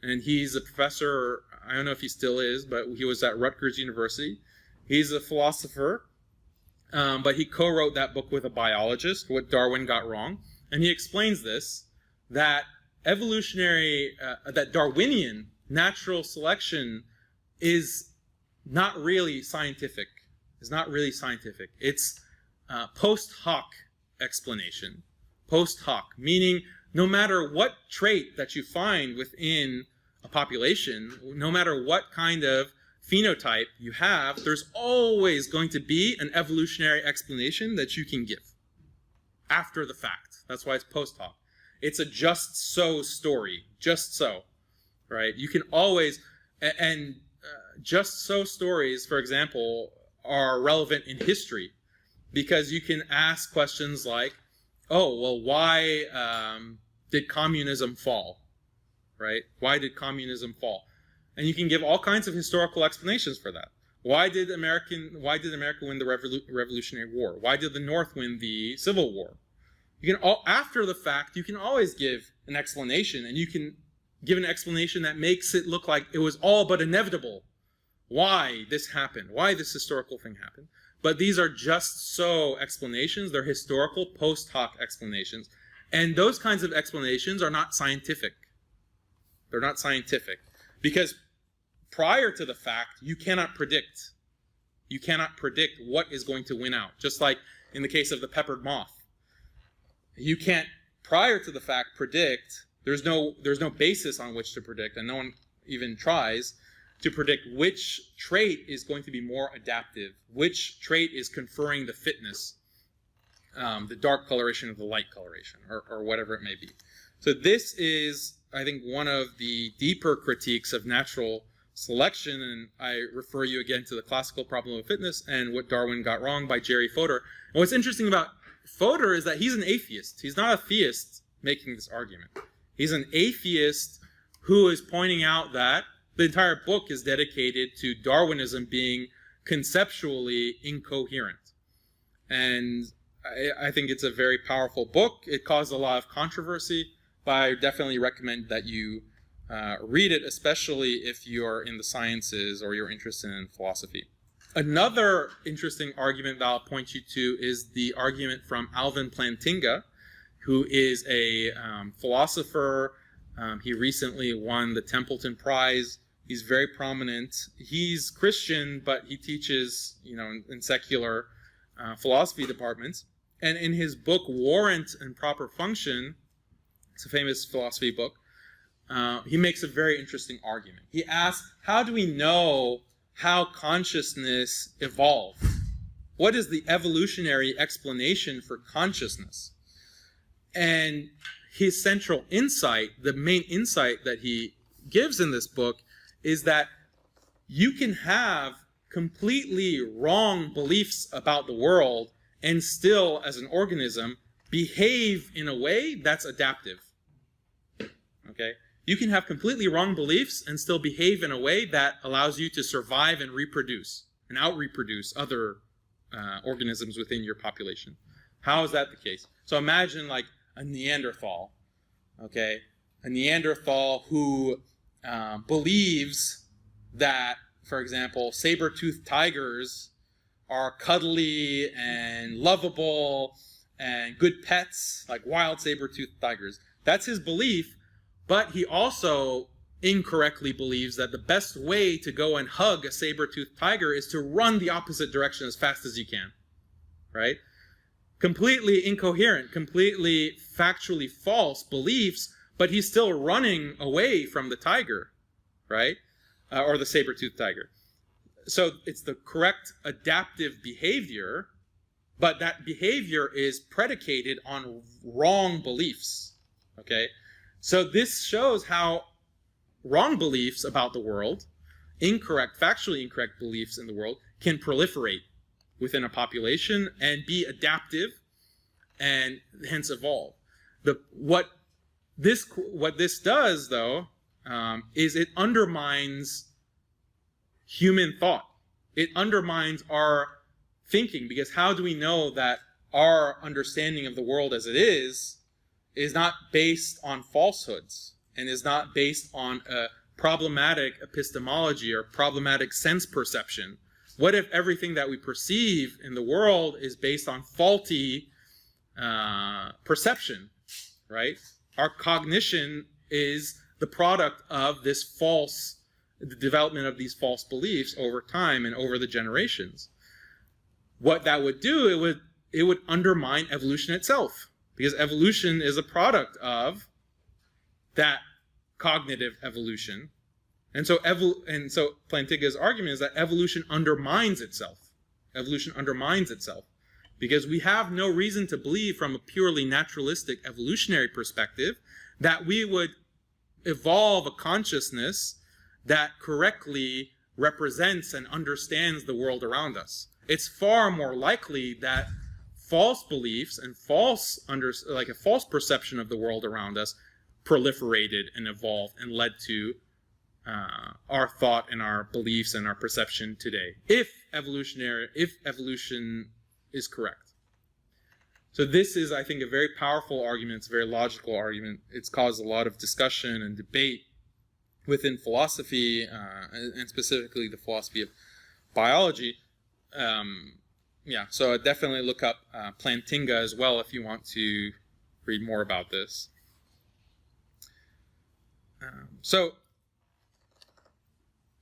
And he's a professor, I don't know if he still is, but he was at Rutgers University. He's a philosopher, but he co-wrote that book with a biologist, What Darwin Got Wrong. And he explains this, that that Darwinian natural selection is not really scientific. It's not really scientific. It's post hoc explanation. Post hoc, meaning no matter what trait that you find within a population, no matter what kind of phenotype you have, there's always going to be an evolutionary explanation that you can give after the fact. That's why it's post hoc. It's a just so story, just so, right? You can always, and just so stories, for example, are relevant in history because you can ask questions like, oh, well, why did communism fall, right? Why did communism fall? And you can give all kinds of historical explanations for that. Why did America win the Revolutionary War? Why did the North win the Civil War? You can after the fact, you can always give an explanation, and you can give an explanation that makes it look like it was all but inevitable why this happened, why this historical thing happened. But these are just so explanations. They're historical post hoc explanations. And those kinds of explanations are not scientific. They're not scientific. Because prior to the fact, you cannot predict. You cannot predict what is going to win out. Just like in the case of the peppered moth. You can't, prior to the fact, predict. There's no basis on which to predict, and no one even tries to predict which trait is going to be more adaptive, which trait is conferring the fitness, the dark coloration of the light coloration, or whatever it may be. So this is, I think, one of the deeper critiques of natural selection, and I refer you again to The Classical Problem of Fitness and What Darwin Got Wrong by Jerry Fodor. And what's interesting about Fodor is that he's an atheist. He's not a theist making this argument. He's an atheist who is pointing out that the entire book is dedicated to Darwinism being conceptually incoherent. And I think it's a very powerful book. It caused a lot of controversy, but I definitely recommend that you read it, especially if you're in the sciences or you're interested in philosophy. Another interesting argument that I'll point you to is the argument from Alvin Plantinga, who is a philosopher. He recently won the Templeton Prize. He's very prominent. He's Christian, but he teaches, in secular philosophy departments. And in his book, Warrant and Proper Function, it's a famous philosophy book, he makes a very interesting argument. He asks, how do we know how consciousness evolved? What is the evolutionary explanation for consciousness? And his central insight, the main insight that he gives in this book, is that you can have completely wrong beliefs about the world and still, as an organism, behave in a way that's adaptive. Okay? You can have completely wrong beliefs and still behave in a way that allows you to survive and reproduce and out-reproduce other organisms within your population. How is that the case? So imagine like a Neanderthal, okay? A Neanderthal who believes that, for example, saber-toothed tigers are cuddly and lovable and good pets, like wild saber-toothed tigers. That's his belief. But he also incorrectly believes that the best way to go and hug a saber-toothed tiger is to run the opposite direction as fast as you can, right? Completely incoherent, completely factually false beliefs, but he's still running away from the tiger, right? Or the saber-toothed tiger. So it's the correct adaptive behavior, but that behavior is predicated on wrong beliefs, okay? So this shows how wrong beliefs about the world, factually incorrect beliefs in the world, can proliferate within a population and be adaptive and hence evolve. What this does, though, is it undermines human thought. It undermines our thinking, because how do we know that our understanding of the world as it is not based on falsehoods and is not based on a problematic epistemology or problematic sense perception? What if everything that we perceive in the world is based on faulty perception, right? Our cognition is the product of the development of these false beliefs over time and over the generations. What that would do, it would undermine evolution itself. because evolution is a product of that cognitive evolution. And so Plantinga's argument is that evolution undermines itself. Evolution undermines itself because we have no reason to believe from a purely naturalistic evolutionary perspective that we would evolve a consciousness that correctly represents and understands the world around us. It's far more likely that false beliefs and a false perception of the world around us proliferated and evolved and led to our thought and our beliefs and our perception today, if evolution is correct. So this is, I think, a very powerful argument. It's a very logical argument. It's caused a lot of discussion and debate within philosophy, and specifically the philosophy of biology. So definitely look up Plantinga as well if you want to read more about this.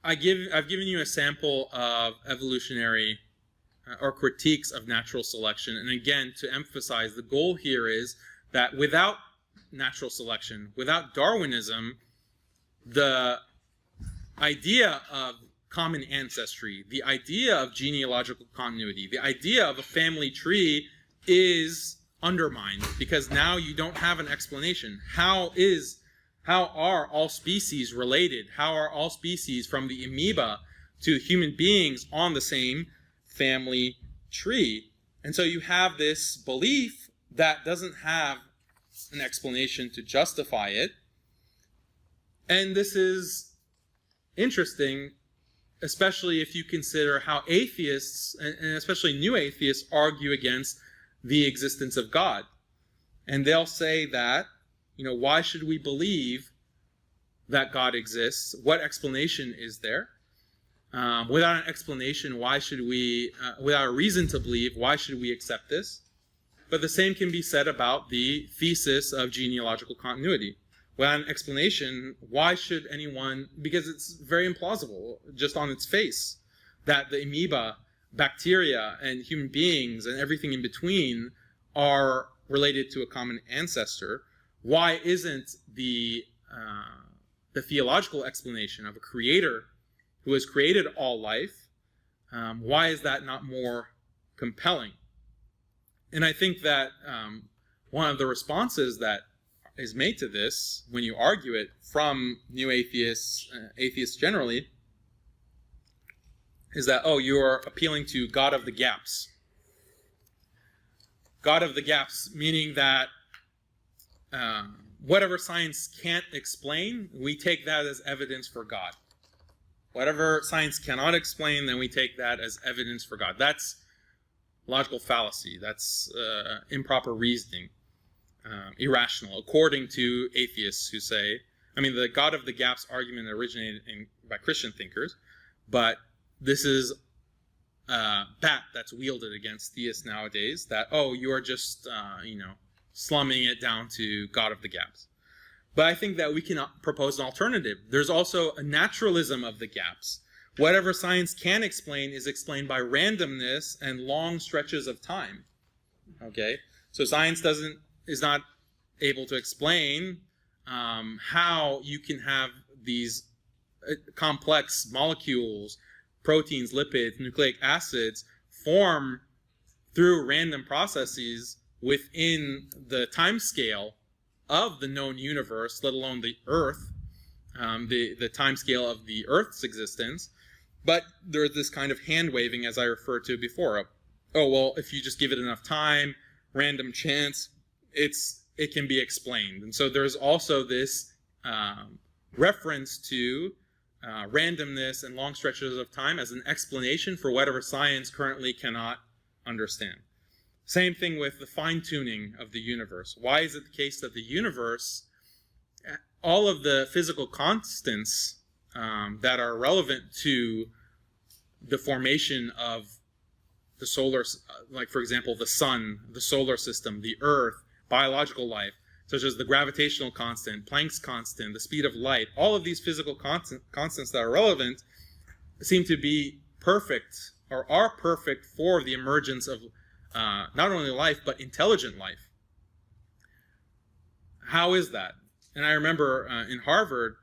I've given you a sample of evolutionary or critiques of natural selection. And again, to emphasize, the goal here is that without natural selection, without Darwinism, the idea of common ancestry, the idea of genealogical continuity, the idea of a family tree is undermined, because now you don't have an explanation. How are all species related? How are all species from the amoeba to human beings on the same family tree? And so you have this belief that doesn't have an explanation to justify it. And this is interesting, especially if you consider how atheists, and especially new atheists, argue against the existence of God. And they'll say that, why should we believe that God exists? What explanation is there? Without an explanation, without a reason to believe, why should we accept this? But the same can be said about the thesis of genealogical continuity. Without an explanation, why should anyone, because it's very implausible just on its face, that the amoeba, bacteria, and human beings, and everything in between are related to a common ancestor. Why isn't the theological explanation of a creator who has created all life, why is that not more compelling? And I think that one of the responses that is made to this, when you argue it from new atheists, atheists generally, is that, you're appealing to God of the gaps. God of the gaps, meaning that whatever science can't explain, we take that as evidence for God. Whatever science cannot explain, then we take that as evidence for God. That's logical fallacy. That's improper reasoning, irrational, according to atheists who say, the God of the gaps argument originated by Christian thinkers, but this is bat that's wielded against theists nowadays, that, you are just, slumming it down to God of the gaps. But I think that we can propose an alternative. There's also a naturalism of the gaps. Whatever science can explain is explained by randomness and long stretches of time. Okay? So science is not able to explain how you can have these complex molecules, proteins, lipids, nucleic acids, form through random processes within the time scale of the known universe, let alone the Earth, the time scale of the Earth's existence. But there's this kind of hand-waving, as I referred to before. If you just give it enough time, random chance, it can be explained. And so there's also this reference to randomness and long stretches of time as an explanation for whatever science currently cannot understand. Same thing with the fine-tuning of the universe. Why is it the case that the universe, all of the physical constants that are relevant to the formation of the solar, like for example, the sun, the solar system, the earth, biological life, such as the gravitational constant, Planck's constant, the speed of light, all of these physical constants that are relevant seem to be perfect, or are perfect, for the emergence of not only life, but intelligent life. how is that? And I remember in Harvard,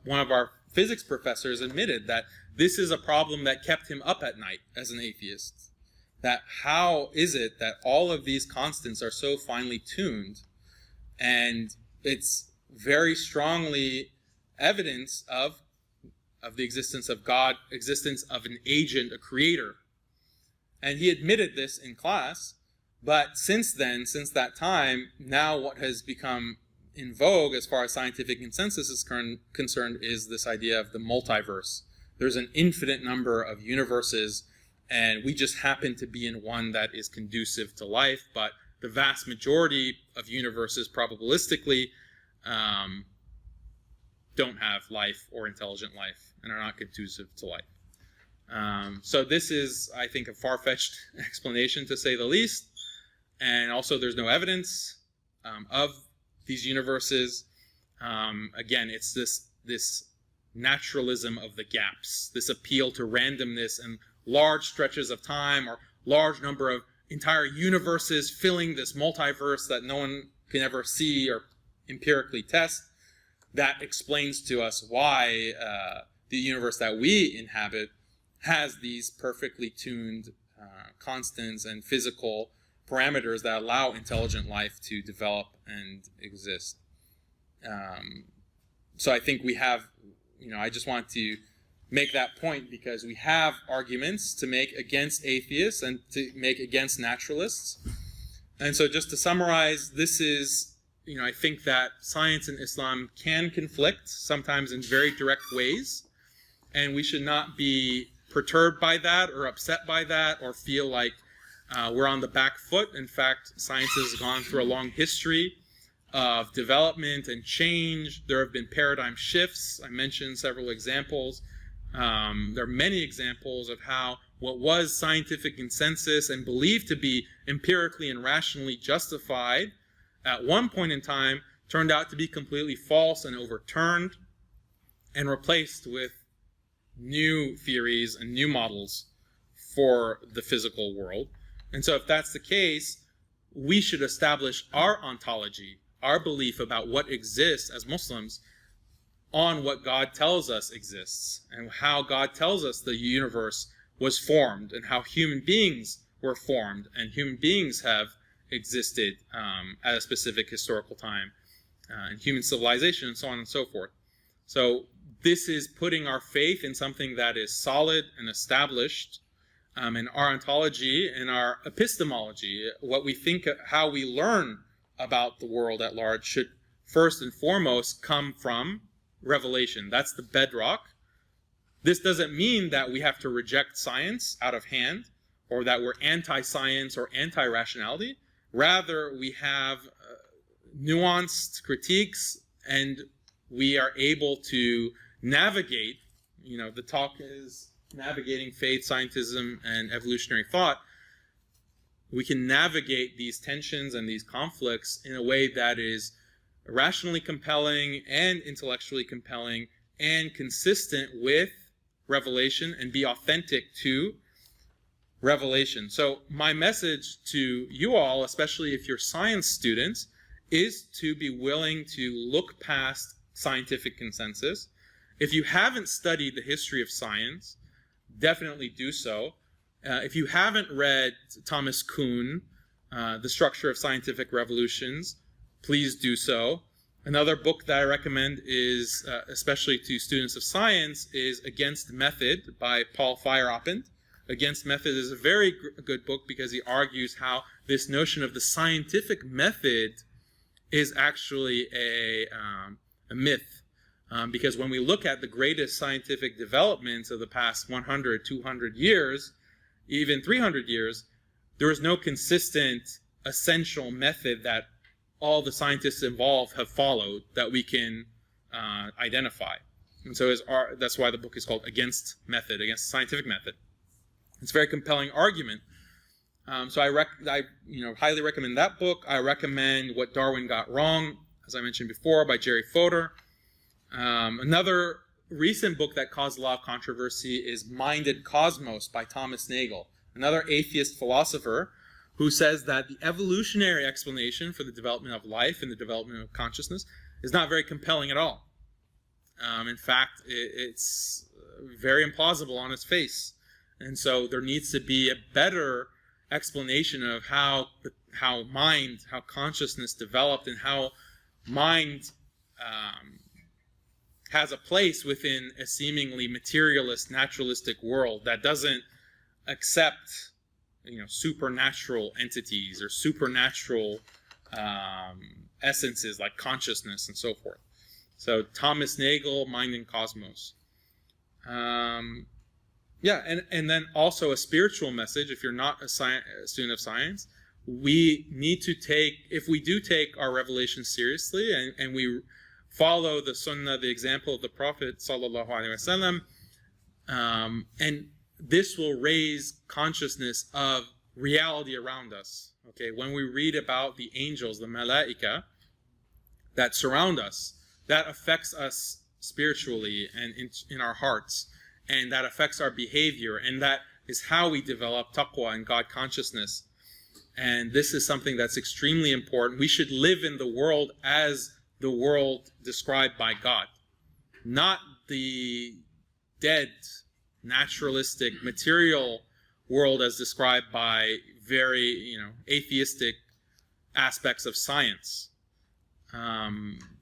one of our physics professors admitted that this is a problem that kept him up at night as an atheist. That how is it that all of these constants are so finely tuned, and it's very strongly evidence of the existence of God, existence of an agent, a creator. And he admitted this in class, but since then, since that time, now what has become in vogue as far as scientific consensus is concerned is this idea of the multiverse. There's an infinite number of universes, and we just happen to be in one that is conducive to life, but the vast majority of universes probabilistically don't have life or intelligent life and are not conducive to life. So this is, I think, a far-fetched explanation, to say the least. And also there's no evidence of these universes. Again, it's this naturalism of the gaps, this appeal to randomness and large stretches of time or large number of entire universes filling this multiverse that no one can ever see or empirically test. That explains to us why the universe that we inhabit has these perfectly tuned constants and physical parameters that allow intelligent life to develop and exist. So I think we have, I just want to make that point because we have arguments to make against atheists and to make against naturalists. And so just to summarize, this is, I think that science and Islam can conflict, sometimes in very direct ways, and we should not be perturbed by that or upset by that or feel like we're on the back foot. In fact, science has gone through a long history of development and change. There have been paradigm shifts. I mentioned several examples. There are many examples of how what was scientific consensus and believed to be empirically and rationally justified at one point in time turned out to be completely false and overturned and replaced with new theories and new models for the physical world. And so if that's the case, we should establish our ontology, our belief about what exists as Muslims, on what God tells us exists and how God tells us the universe was formed and how human beings were formed and human beings have existed at a specific historical time and human civilization and so on and so forth. So this is putting our faith in something that is solid and established, and our ontology and our epistemology, what we think, how we learn about the world at large, should first and foremost come from revelation. That's the bedrock. This doesn't mean that we have to reject science out of hand or that we're anti-science or anti-rationality. Rather, we have nuanced critiques and we are able to navigate, the talk is navigating faith, scientism, and evolutionary thought. We can navigate these tensions and these conflicts in a way that is rationally compelling and intellectually compelling and consistent with revelation and be authentic to revelation. So my message to you all, especially if you're science students, is to be willing to look past scientific consensus. If you haven't studied the history of science, definitely do so. If you haven't read Thomas Kuhn, The Structure of Scientific Revolutions, please do so. Another book that I recommend is, especially to students of science, is Against Method by Paul Feyerabend. Against Method is a very good book because he argues how this notion of the scientific method is actually a myth. Because when we look at the greatest scientific developments of the past 100, 200 years, even 300 years, there is no consistent, essential method that all the scientists involved have followed that we can identify. And so that's why the book is called Against Method, Against the Scientific Method. It's a very compelling argument. So I highly recommend that book. I recommend What Darwin Got Wrong, as I mentioned before, by Jerry Fodor. Another recent book that caused a lot of controversy is Mind and Cosmos by Thomas Nagel, another atheist philosopher who says that the evolutionary explanation for the development of life and the development of consciousness is not very compelling at all. In fact, it's very implausible on its face. And so there needs to be a better explanation of how consciousness developed, and how mind has a place within a seemingly materialist, naturalistic world that doesn't accept, supernatural entities or supernatural essences like consciousness and so forth. So Thomas Nagel, Mind and Cosmos. And then also a spiritual message. If you're not a student of science, we need to if we do take our revelation seriously, and we follow the sunnah, the example of the Prophet sallallahu alaihi wasallam, and this will raise consciousness of reality around us. Okay, when we read about the angels, the malaika, that surround us, that affects us spiritually and in our hearts, and that affects our behavior, and that is how we develop taqwa and God consciousness. And this is something that's extremely important. We should live in the world as the world described by God, not the dead, naturalistic, material world as described by very, atheistic aspects of science,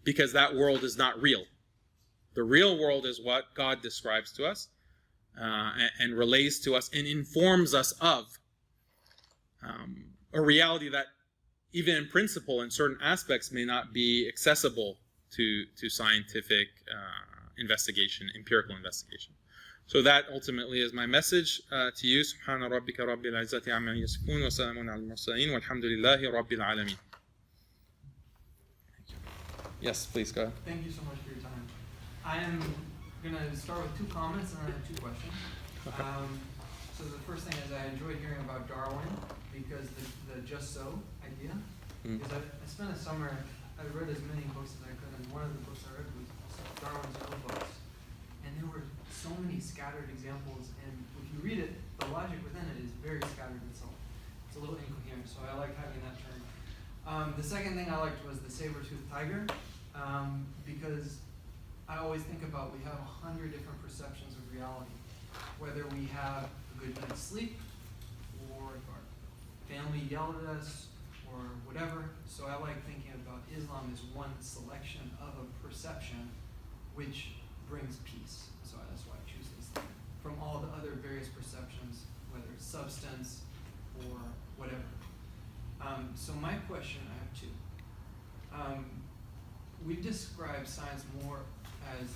because that world is not real. The real world is what God describes to us and relays to us and informs us of. A reality that, even in principle, in certain aspects, may not be accessible to scientific investigation, empirical investigation. So that ultimately is my message to you. Subhana rabbika rabbil izzati amma yasifun wa salamun al mursalin walhamdulillahi rabbil alamin. Yes, please go ahead. Thank you so much for your time. I am going to start with 2 comments and then I have 2 questions. Okay. So the first thing is I enjoyed hearing about Darwin, because the just so idea. Because I spent a summer, I read as many books as I could, and one of the books I read was Darwin's own books. And there were so many scattered examples, and if you read it, the logic within it is very scattered itself. It's a little incoherent, so I like having that term. The second thing I liked was the saber-toothed tiger, because I always think about, we have 100 different perceptions of reality. Whether we have a good night's sleep, or if our family yelled at us, or whatever. So I like thinking about Islam as one selection of a perception which brings peace. So that's why I choose Islam. From all the other various perceptions, whether it's substance or whatever. So my question, I have 2. We've described science more as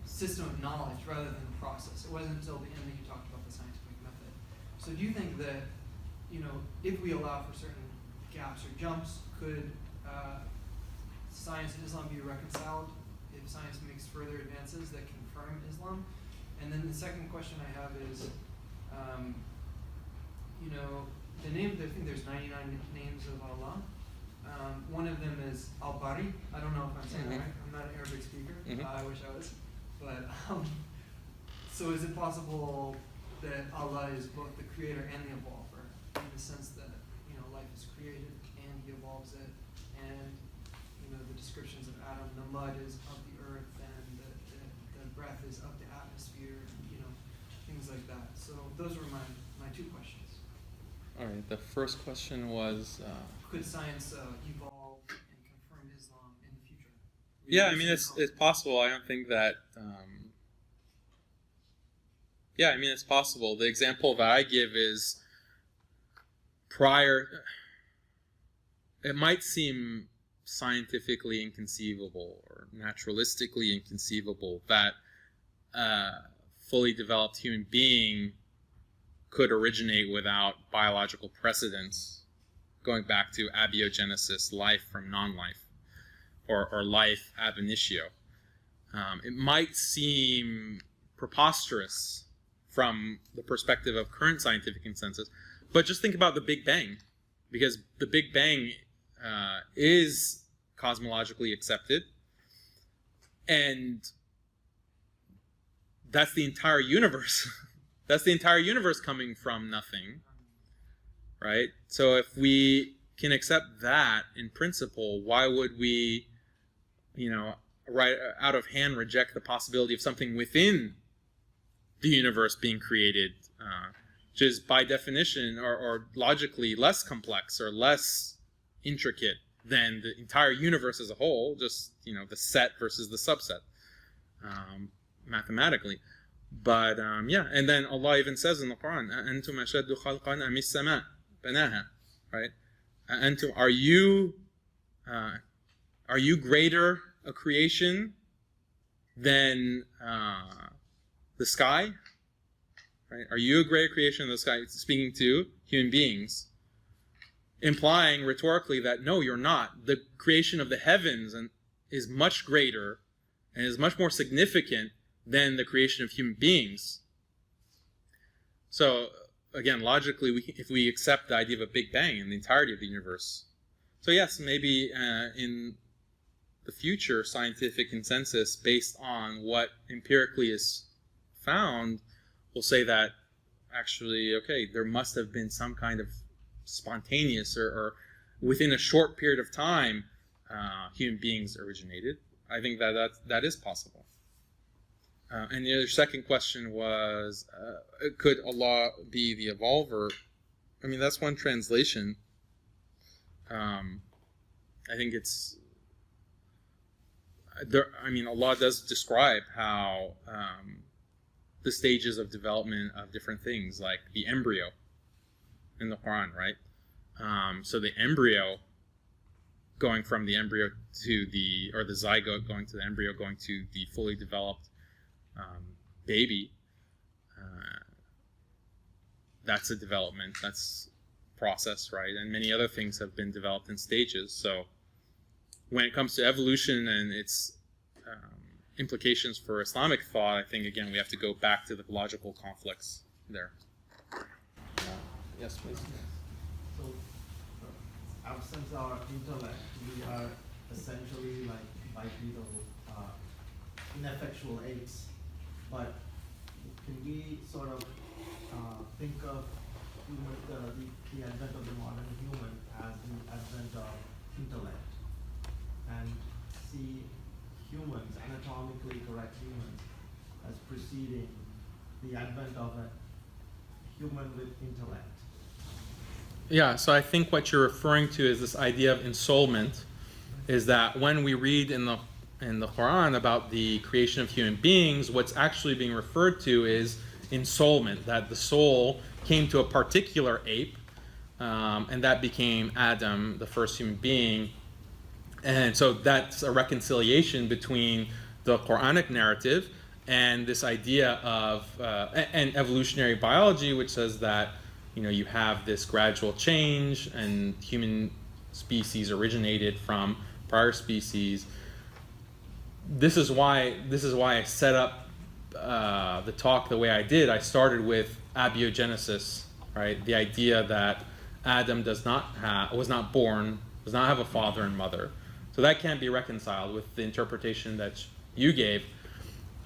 system of knowledge rather than the process. It wasn't until the end that you talked about the scientific method. So do you think that, if we allow for certain gaps or jumps, could science and Islam be reconciled if science makes further advances that confirm Islam? And then the second question I have is, the name, I think there's 99 names of Allah. One of them is Al-Bari. I don't know if I'm saying that right. I'm not an Arabic speaker. I wish I was. But, so is it possible that Allah is both the creator and the evolver, in the sense that, life is created and he evolves it, and, the descriptions of Adam, the mud is of the earth, and the breath is of the atmosphere, and, things like that. So those were my 2 questions. All right, the first question was... could science evolve and confirm Islam in the future? Yeah, I mean, it's possible. I don't think that... it's possible. The example that I give is it might seem scientifically inconceivable or naturalistically inconceivable that a fully developed human being could originate without biological precedents, going back to abiogenesis, life from non-life, or life ab initio. It might seem preposterous from the perspective of current scientific consensus, but just think about the Big Bang, because the Big Bang is cosmologically accepted, and that's the entire universe. That's the entire universe coming from nothing, right? So if we can accept that in principle, why would we, right out of hand reject the possibility of something within the universe being created, which is by definition or logically less complex or less intricate than the entire universe as a whole, just the set versus the subset, mathematically. But and then Allah even says in the Quran, "Antum ashaddu khalqan am as-sama' banaha," right? Antum, are you greater a creation than the sky? Right? Are you a greater creation than the sky? It's speaking to human beings, implying rhetorically that no, you're not. The creation of the heavens is much greater and is much more significant than the creation of human beings. So again, logically, if we accept the idea of a Big Bang and the entirety of the universe, so yes, maybe in the future scientific consensus based on what empirically is found will say that actually, okay, there must have been some kind of spontaneous or within a short period of time human beings originated. I think that is possible. And the other second question was, could Allah be the evolver? I mean, that's one translation. I think it's there. I mean, Allah does describe how the stages of development of different things, like the embryo in the Quran, right? So the embryo going from the embryo to the zygote going to the embryo going to the fully developed baby, that's a development, that's process, right? And many other things have been developed in stages. So when it comes to evolution and its implications for Islamic thought, I think again we have to go back to the logical conflicts there. Yes, please. So, absence our intellect, we are essentially like bipedal, ineffectual apes. But can we sort of think of the advent of the modern human as the advent of intellect, and see humans, anatomically correct humans, as preceding the advent of a human with intellect? Yeah, so I think what you're referring to is this idea of ensoulment, is that when we read in the Quran about the creation of human beings, what's actually being referred to is ensoulment, that the soul came to a particular ape, and that became Adam, the first human being. And so that's a reconciliation between the Quranic narrative and this idea of and evolutionary biology, which says that you have this gradual change and human species originated from prior species. This is why I set up the talk the way I did. I started with abiogenesis, right? The idea that Adam was not born, does not have a father and mother. So that can't be reconciled with the interpretation that you gave.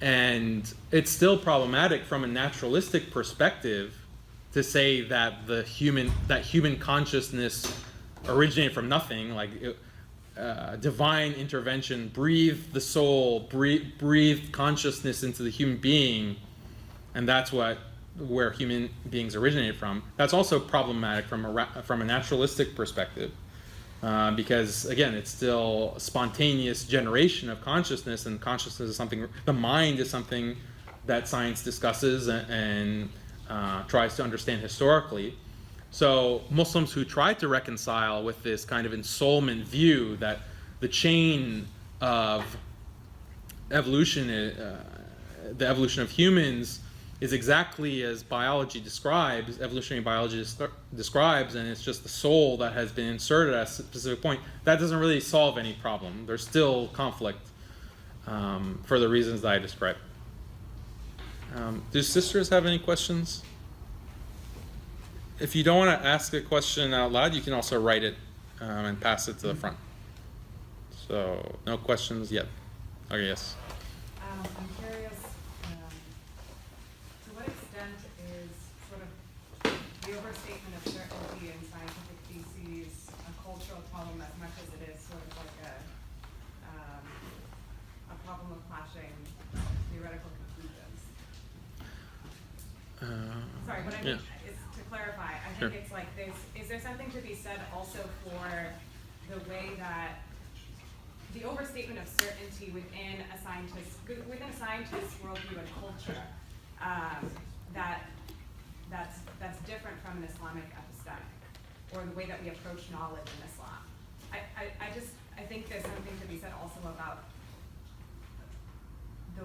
And it's still problematic from a naturalistic perspective to say that human consciousness originated from nothing, like divine intervention breathed the soul, breathed consciousness into the human being, and that's where human beings originated from. That's also problematic from a naturalistic perspective, because again, it's still a spontaneous generation of consciousness, and consciousness is something. The mind is something that science discusses and tries to understand historically. So Muslims who try to reconcile with this kind of ensoulment view that the chain of evolution, the evolution of humans, is exactly as biology describes, evolutionary biology describes, and it's just the soul that has been inserted at a specific point, that doesn't really solve any problem. There's still conflict for the reasons that I described. Do sisters have any questions? If you don't want to ask a question out loud, you can also write it and pass it to the front. So, no questions yet. Okay, yes. I'm curious, to what extent is sorry, what I mean is to clarify, I think it's like is there something to be said also for the way that the overstatement of certainty within a scientist's worldview and culture, that's different from an Islamic epistemic, or the way that we approach knowledge in Islam. I think there's something to be said also about the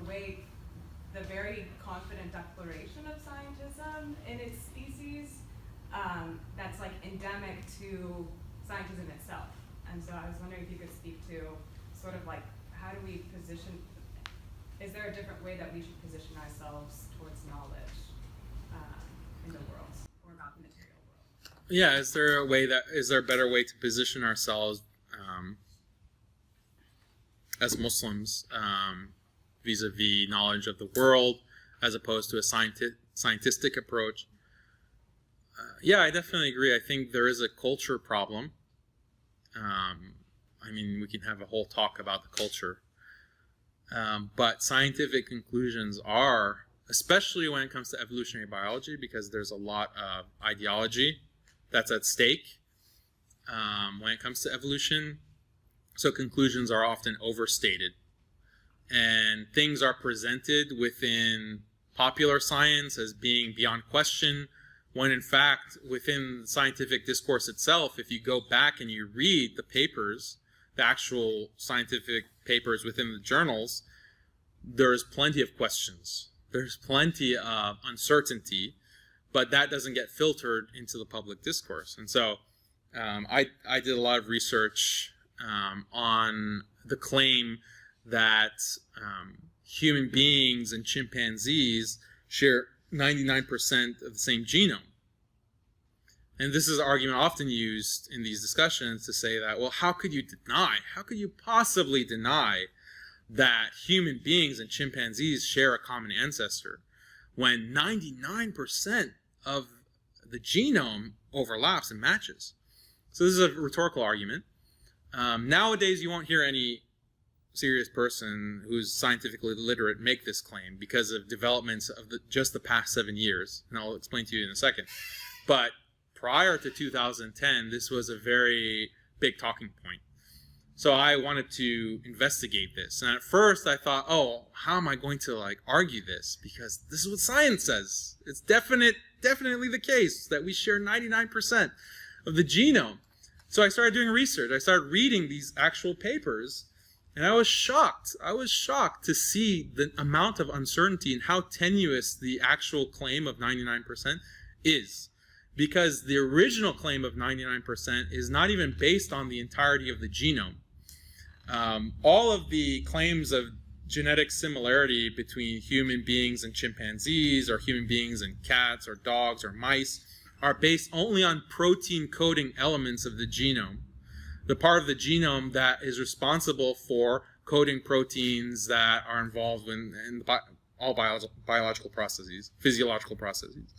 very confident declaration of scientism in its species, that's like endemic to scientism itself. And so I was wondering if you could speak to sort of like, how do we position, is there a different way that we should position ourselves towards knowledge in the world, or about the material world? Yeah, is there a better way to position ourselves as Muslims vis-a-vis knowledge of the world, as opposed to a scientific approach? Yeah, I definitely agree. I think there is a culture problem. I mean, we can have a whole talk about the culture. But scientific conclusions are, especially when it comes to evolutionary biology, because there's a lot of ideology that's at stake when it comes to evolution. So conclusions are often overstated. And things are presented within popular science as being beyond question, when in fact, within scientific discourse itself, if you go back and you read the papers, the actual scientific papers within the journals, there's plenty of questions. There's plenty of uncertainty, but that doesn't get filtered into the public discourse. And so I did a lot of research on the claim that human beings and chimpanzees share 99% of the same genome. And this is an argument often used in these discussions to say that, well, how could you possibly deny that human beings and chimpanzees share a common ancestor when 99% of the genome overlaps and matches? So this is a rhetorical argument. Nowadays, you won't hear any serious person who's scientifically literate make this claim because of developments of just the past 7 years, and I'll explain to you in a second. But prior to 2010, this was a very big talking point. So I wanted to investigate this, and at first I thought, oh, how am I going to argue this? Because this is what science says. It's definitely the case that we share 99% of the genome. So I started doing research. I started reading these actual papers. And I was shocked. I was shocked to see the amount of uncertainty and how tenuous the actual claim of 99% is. Because the original claim of 99% is not even based on the entirety of the genome. All of the claims of genetic similarity between human beings and chimpanzees, or human beings and cats, or dogs, or mice, are based only on protein coding elements of the genome. The part of the genome that is responsible for coding proteins that are involved in all biological processes, physiological processes.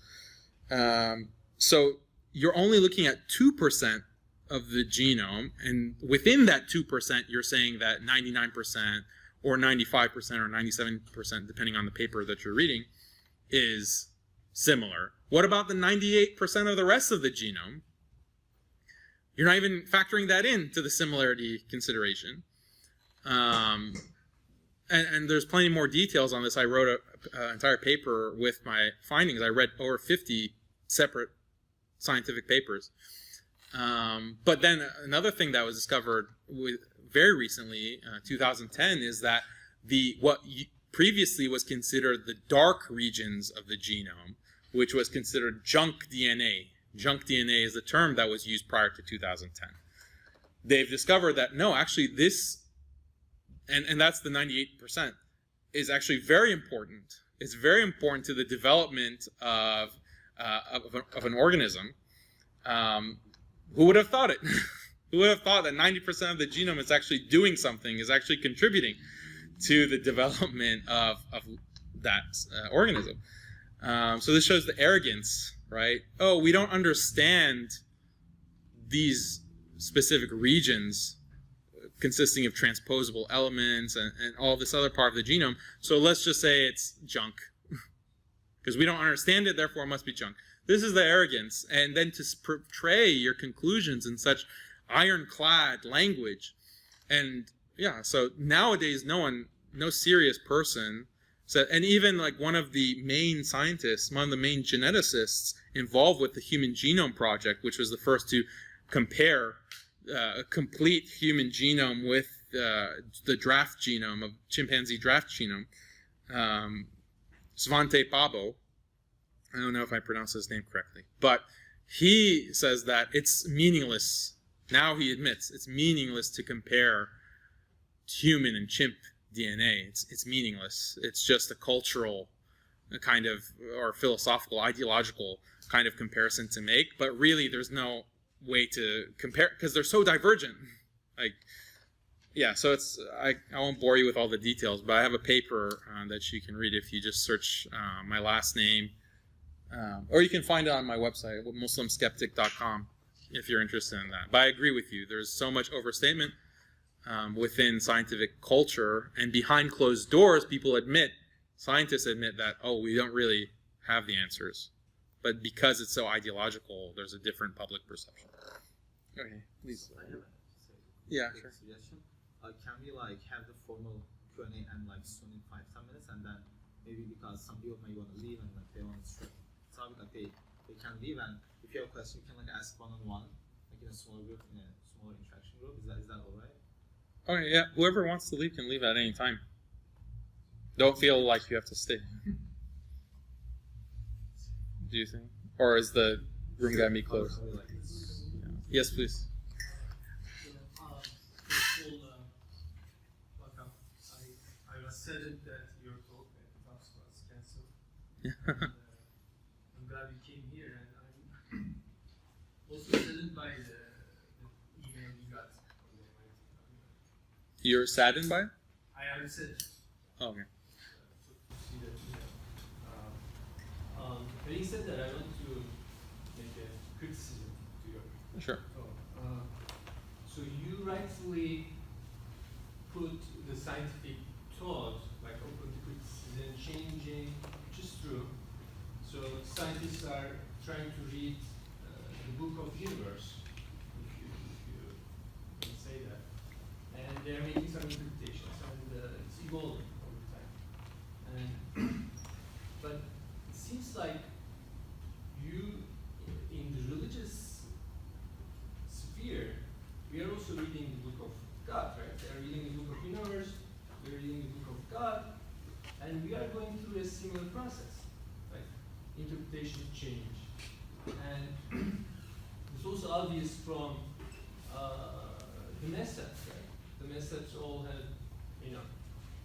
So you're only looking at 2% of the genome, and within that 2%, you're saying that 99% or 95% or 97%, depending on the paper that you're reading, is similar. What about the 98% of the rest of the genome? You're not even factoring that into the similarity consideration. And there's plenty more details on this. I wrote an entire paper with my findings. I read over 50 separate scientific papers. But then another thing that was discovered very recently, 2010, is that what previously was considered the dark regions of the genome, which was considered junk DNA. Junk DNA is the term that was used prior to 2010. They've discovered that, no, actually this, and that's the 98%, is actually very important. It's very important to the development of an organism. Who would have thought it? Who would have thought that 90% of the genome is actually doing something, is actually contributing to the development of that organism? So this shows the arrogance, right? Oh, we don't understand these specific regions consisting of transposable elements and all this other part of the genome, so let's just say it's junk. because we don't understand it, therefore it must be junk. This is the arrogance. And then to portray your conclusions in such ironclad language. And yeah, so nowadays no serious person said, and even like one of the main scientists, one of the main geneticists involved with the Human Genome Project, which was the first to compare a complete human genome with the draft genome of chimpanzee draft genome, Svante Pabo. I don't know if I pronounced his name correctly, but he says that it's meaningless. Now he admits it's meaningless to compare human and chimp DNA. It's meaningless. It's just a cultural kind of, or philosophical, ideological kind of comparison to make, but really there's no way to compare because they're so divergent. Like, yeah, so it's, I won't bore you with all the details, but I have a paper that you can read if you just search my last name, or you can find it on my website, muslimskeptic.com, if you're interested in that. But I agree with you. There's so much overstatement within scientific culture, and behind closed doors, scientists admit that, oh, we don't really have the answers. But because it's so ideological, there's a different public perception. Okay, please. I have Yeah, a sure. suggestion. Can we like have the formal Q&A and like soon in 5-10 minutes, and then maybe because some people may want to leave and like they want to start topic, like they can leave, and if you have a question, you can like ask one-on-one, like in a smaller group, in a smaller interaction group. Is that all right? Okay, yeah. Whoever wants to leave can leave at any time. Don't feel like you have to stay. Do you think? Or is the room gonna be closed? Probably like this. Yes, please. Welcome. I was saddened that your talk was cancelled. I'm glad you came here, and I'm also saddened by the email you got from the MIT. You're saddened by it? I am saddened. Oh, okay. To see that email. Having said that, I want to make a criticism to your Sure. talk. So you rightfully put the scientific thought like open to criticism, changing, which is true. So scientists are trying to read the book of universe, if you can say that, and they're making some interpretations, and it's evolving all the time. And but it seems like you, in the religious sphere, we are also reading the book of God, right? They are reading the book of universe, we are reading the book of God, and we are going through a similar process, like interpretation change. And it's also obvious from the methods, right? The methods all have,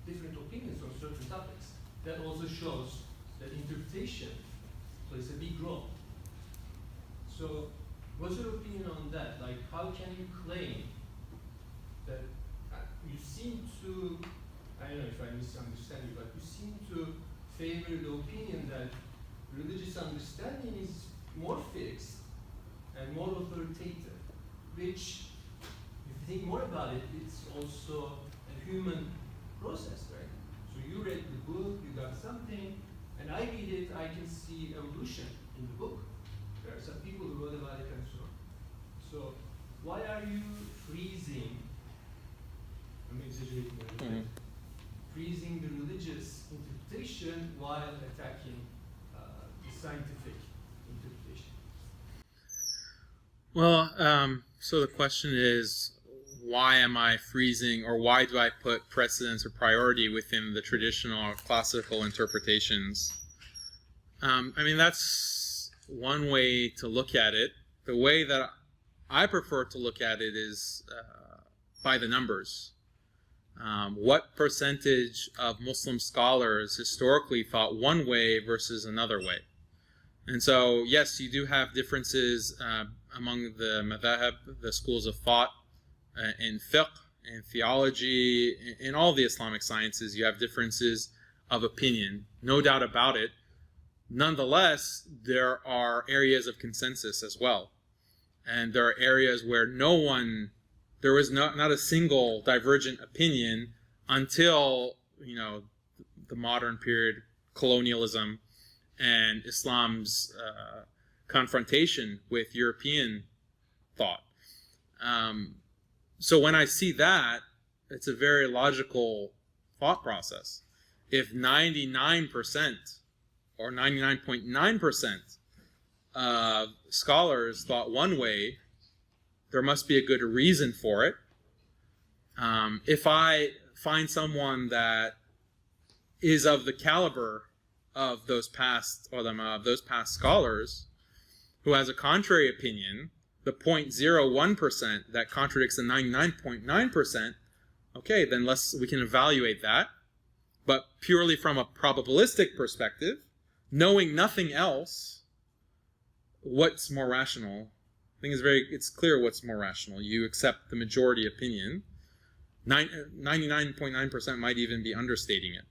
different opinions on certain topics. That also shows that interpretation plays a big role. So, what's your opinion on that? Like, how can you claim that you seem to, I don't know if I misunderstand you, but you seem to favor the opinion that religious understanding is more fixed and more authoritative, which, if you think more about it, it's also a human process, right? So you read the book, you got something, and I read it, I can see evolution in the book. There are some people who wrote about it and so on. So why are you freezing, I'm exaggerating a little bit, freezing the religious interpretation while attacking the scientific interpretation? Well, so the question is, why am I freezing, or why do I put precedence or priority within the traditional classical interpretations? I mean, that's one way to look at it. The way that I prefer to look at it is by the numbers. What percentage of Muslim scholars historically thought one way versus another way? And so, yes, you do have differences among the madhab, the schools of thought, in fiqh, in theology, in all the Islamic sciences. You have differences of opinion, no doubt about it. Nonetheless, there are areas of consensus as well. And there are areas where there was not a single divergent opinion until, the modern period, colonialism, and Islam's confrontation with European thought. So when I see that, it's a very logical thought process. If 99% or 99.9% of scholars thought one way, there must be a good reason for it. If I find someone that is of the caliber of those past ulama, of those past scholars, who has a contrary opinion, the 0.01% that contradicts the 99.9%, okay, then we can evaluate that. But purely from a probabilistic perspective, knowing nothing else, what's more rational? I think it's clear what's more rational. You accept the majority opinion. 99.9% might even be understating it.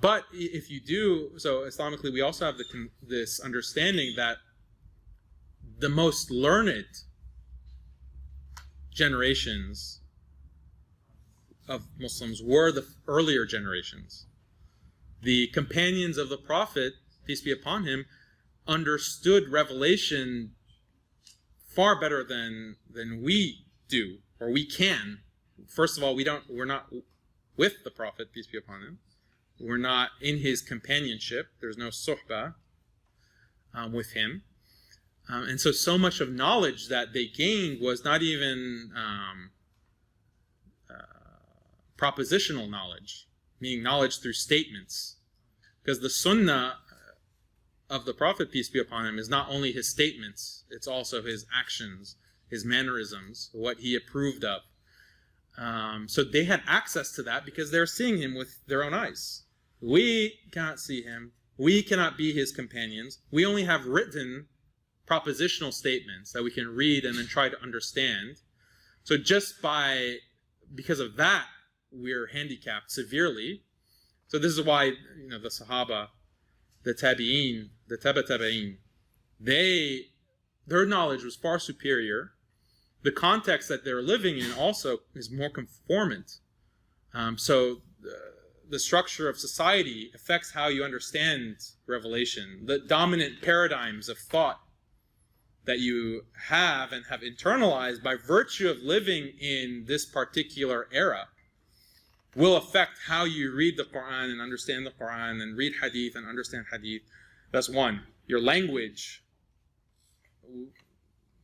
But if you do, so Islamically, we also have this understanding that the most learned generations of Muslims were the earlier generations. The companions of the Prophet, peace be upon him, understood revelation far better than we do, or we can. First of all, we're not with the Prophet, peace be upon him. We're not in his companionship. There's no suhbah with him. And so much of knowledge that they gained was not even propositional knowledge, meaning knowledge through statements. Because the sunnah of the Prophet, peace be upon him, is not only his statements, it's also his actions, his mannerisms, what he approved of. So they had access to that because they're seeing him with their own eyes. We cannot see him. We cannot be his companions. We only have written propositional statements that we can read and then try to understand. So because of that, we're handicapped severely. So this is why, the Sahaba, the Tabi'een, the Tabi'een, their knowledge was far superior. The context that they're living in also is more conformant. So the structure of society affects how you understand revelation. The dominant paradigms of thought that you have and have internalized by virtue of living in this particular era will affect how you read the Quran and understand the Quran and read Hadith and understand Hadith. That's one. Your language.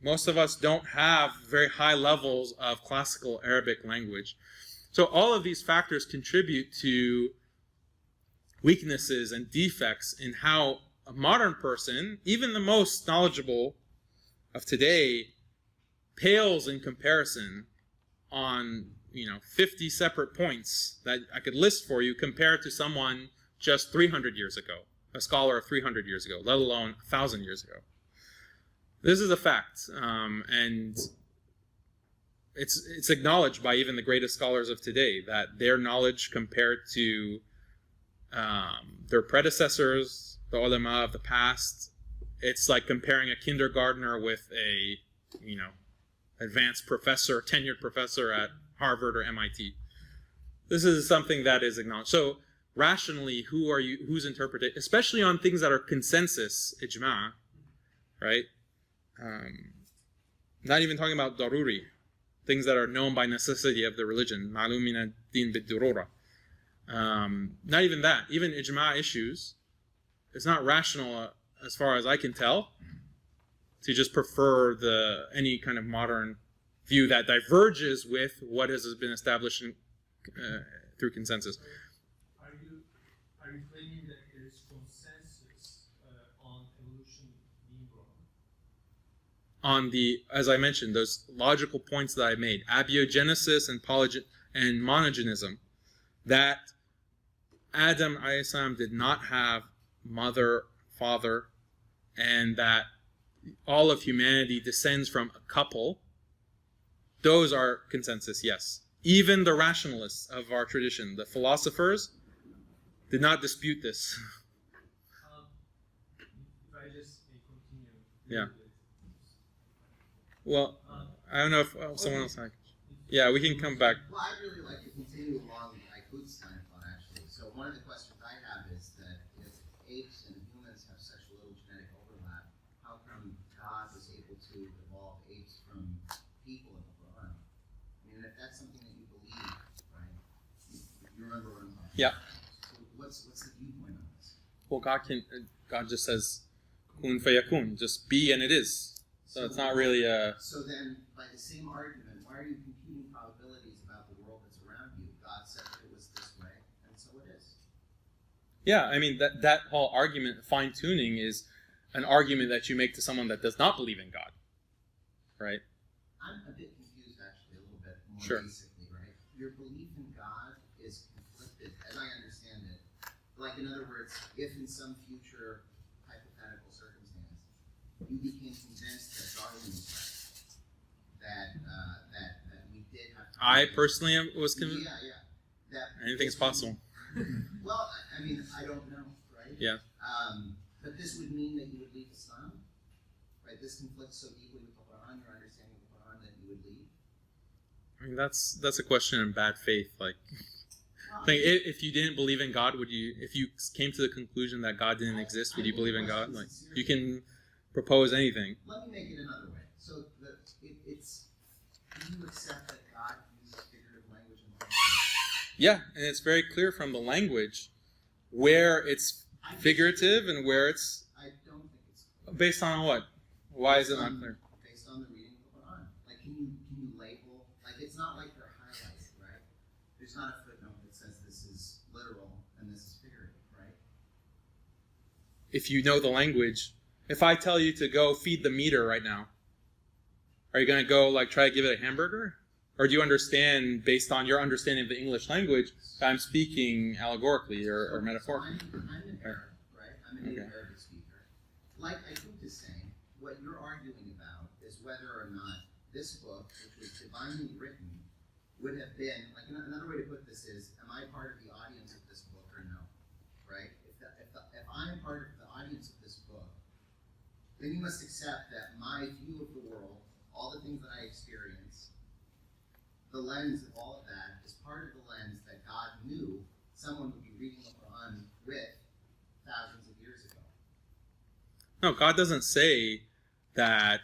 Most of us don't have very high levels of classical Arabic language. So all of these factors contribute to weaknesses and defects in how a modern person, even the most knowledgeable of today, pales in comparison on 50 separate points that I could list for you compared to someone just 300 years ago, a scholar of 300 years ago, let alone 1,000 years ago. This is a fact, and it's acknowledged by even the greatest scholars of today that their knowledge compared to their predecessors, the ulama of the past, it's like comparing a kindergartner with a advanced professor, tenured professor at Harvard or MIT. This is something that is acknowledged. So rationally, who's interpreting, especially on things that are consensus, ijma', right? Not even talking about daruri, things that are known by necessity of the religion, ma'lum min ad-din bid-durura. Not even that, even ijma' issues, it's not rational as far as I can tell to just prefer any kind of modern view that diverges with what has been established through consensus. Are you claiming that there is consensus on evolution being wrong? On as I mentioned, those logical points that I made, abiogenesis and monogenism, that Adam a.s. did not have mother, father, and that all of humanity descends from a couple, those are consensus, yes. Even the rationalists of our tradition, the philosophers, did not dispute this. If I just may continue. Yeah. Well, I don't know if someone else had. Yeah, we can come back. Well, I'd really like to continue along Haqiqatjou line actually. So one of the questions I have is that if apes and humans have such little genetic overlap, how come God was able to evolve apes from people in the Quran? I mean, if that's something that you believe, right? You remember what I'm talking Yeah. about. So what's the viewpoint on this? Well, God just says, kun fayakun, just be and it is. So it's not really a... So then, by the same argument, why are you computing probabilities about the world that's around you? God said that it was this way, and so it is. Yeah, I mean, that whole argument, fine-tuning, is an argument that you make to someone that does not believe in God, right? I'm a bit confused, actually, a little bit more Sure. basically, right? Your belief in God is conflicted, as I understand it. Like, in other words, if in some future hypothetical circumstance, you became convinced that Darwin was right, that we did have... I personally was convinced. Yeah. Anything's possible. Well, I mean, I don't know, right? Yeah. But this would mean that you would leave Islam, right? This conflicts so deeply with the Quran, your understanding of the Quran, that you would leave. I mean, that's a question in bad faith. Like, I think if you didn't believe in God, would you? If you came to the conclusion that God didn't exist, would you believe in God? Like, you can propose anything. Let me make it another way. So it's do you accept that God uses figurative language in the Quran? Yeah, and it's very clear from the language where it's figurative and where it's I don't think it's clear. based on what? Why is it not clear? Based on the reading of the Quran. Like, can you label? Like, it's not like they're highlighted, right? There's not a footnote that says this is literal and this is figurative, right? If you know the language, if I tell you to go feed the meter right now, are you going to go like try to give it a hamburger? Or do you understand, based on your understanding of the English language, that I'm speaking allegorically or metaphorically? I'm an Arab, right? I'm a native Okay. Arabic speaker. Like I think is saying, what you're arguing about is whether or not this book, which was divinely written, would have been, like another way to put this is, am I part of the audience of this book or no? Right? If I'm part of the audience of this book, then you must accept that my view of the world, all the things that I experience, the lens of all of that is part of the lens that God knew someone would be reading the Quran with thousands of years ago. No, God doesn't say that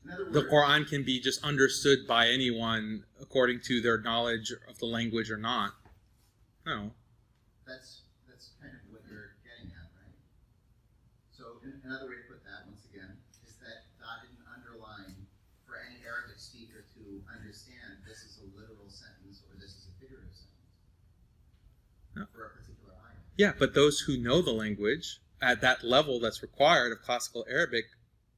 In other the words, Quran can be just understood by anyone according to their knowledge of the language or not. No. that's kind of what you're getting at, right? So another way to put that, once again, is that God didn't underline for any Arabic speaker to understand this is a literal sentence or this is a figurative sentence No. for a particular item. Yeah, but those who know the language at that level that's required of classical Arabic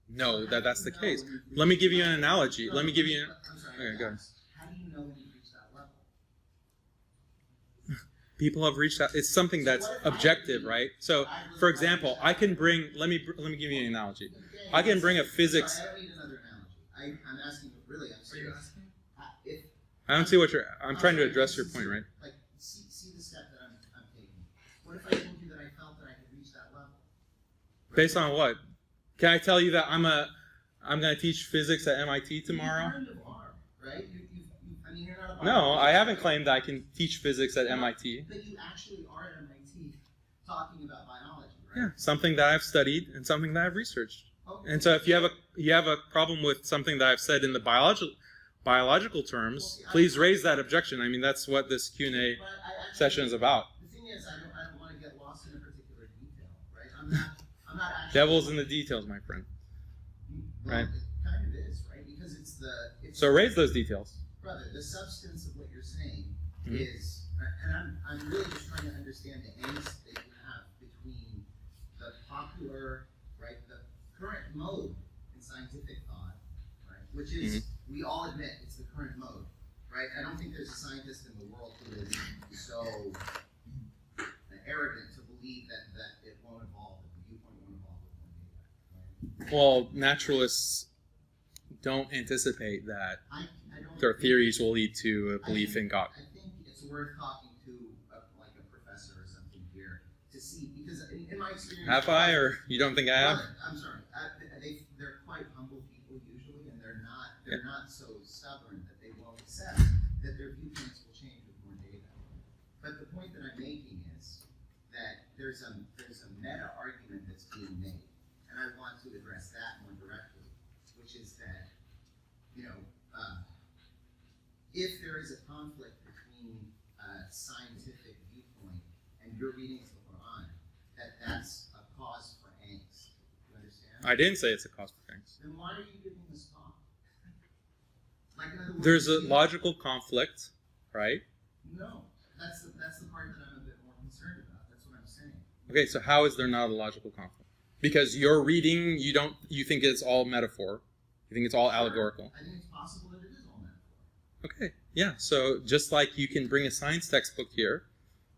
know that that's the case. Let me give you an analogy. Let me give you an... I'm sorry. Okay, go ahead. How do you know when you've reached that level? People have reached out. It's something that's objective, right? So, for example, I can bring... Let me give you an analogy. I can bring a physics... Sorry, I don't need another analogy. I'm asking, really, I'm Are you serious. asking? If I don't see what you're... I'm trying to address your point, right? Like, see the step that I'm taking. What if I told you that I felt that I could reach that level? Based on what? Can I tell you that I'm going to teach physics at MIT tomorrow? You kind of are, right? I mean, you're not a No, I haven't biologist, claimed that I can teach physics at MIT. But you actually are at MIT talking about biology, Yeah, right? something that I've studied and something that I've researched. Okay. And so if you have a problem with something that I've said in the biological terms, please raise that objection. I mean, that's what this Q&A But I actually- session is about. The thing is, I don't want to get lost in a particular detail, right? I'm not actually... Devil's in the details, my friend. Well, right. It kind of is, right? Because it's So raise those details. Brother, the substance of what you're saying Mhm. is, and I'm really just trying to understand the angst that you have between the popular, right, the current mode in scientific thought, right, which is, we all admit it's the current mode, right? I don't think there's a scientist in the world who is so arrogant to believe that it won't evolve, that the viewpoint won't evolve with one data, right? Well, naturalists don't anticipate that I don't their think- theories will lead to a belief in God. I think it's worth talking to like a professor or something here to see, because in my experience, Have I, or you don't think I have? Brother, I'm sorry. They're quite humble people usually, and they're not so stubborn that they won't accept that their viewpoints will change with more data. But the point that I'm making is that there's a meta argument that's being made, and I want to address that more directly, which is that, if there is a conflict between scientific viewpoint and your readings of the Quran, that's a cause for angst. You understand? I didn't say it's a cause for angst. Then why are you giving this talk? Like, in other words, There's a logical conflict, right? No, that's the part that I'm a bit more concerned about. That's what I'm saying. Okay, so how is there not a logical conflict? Because your reading, you think it's all metaphor. You think it's all allegorical. I think it's possible that it is all metaphor. Okay, yeah. So just like you can bring a science textbook here,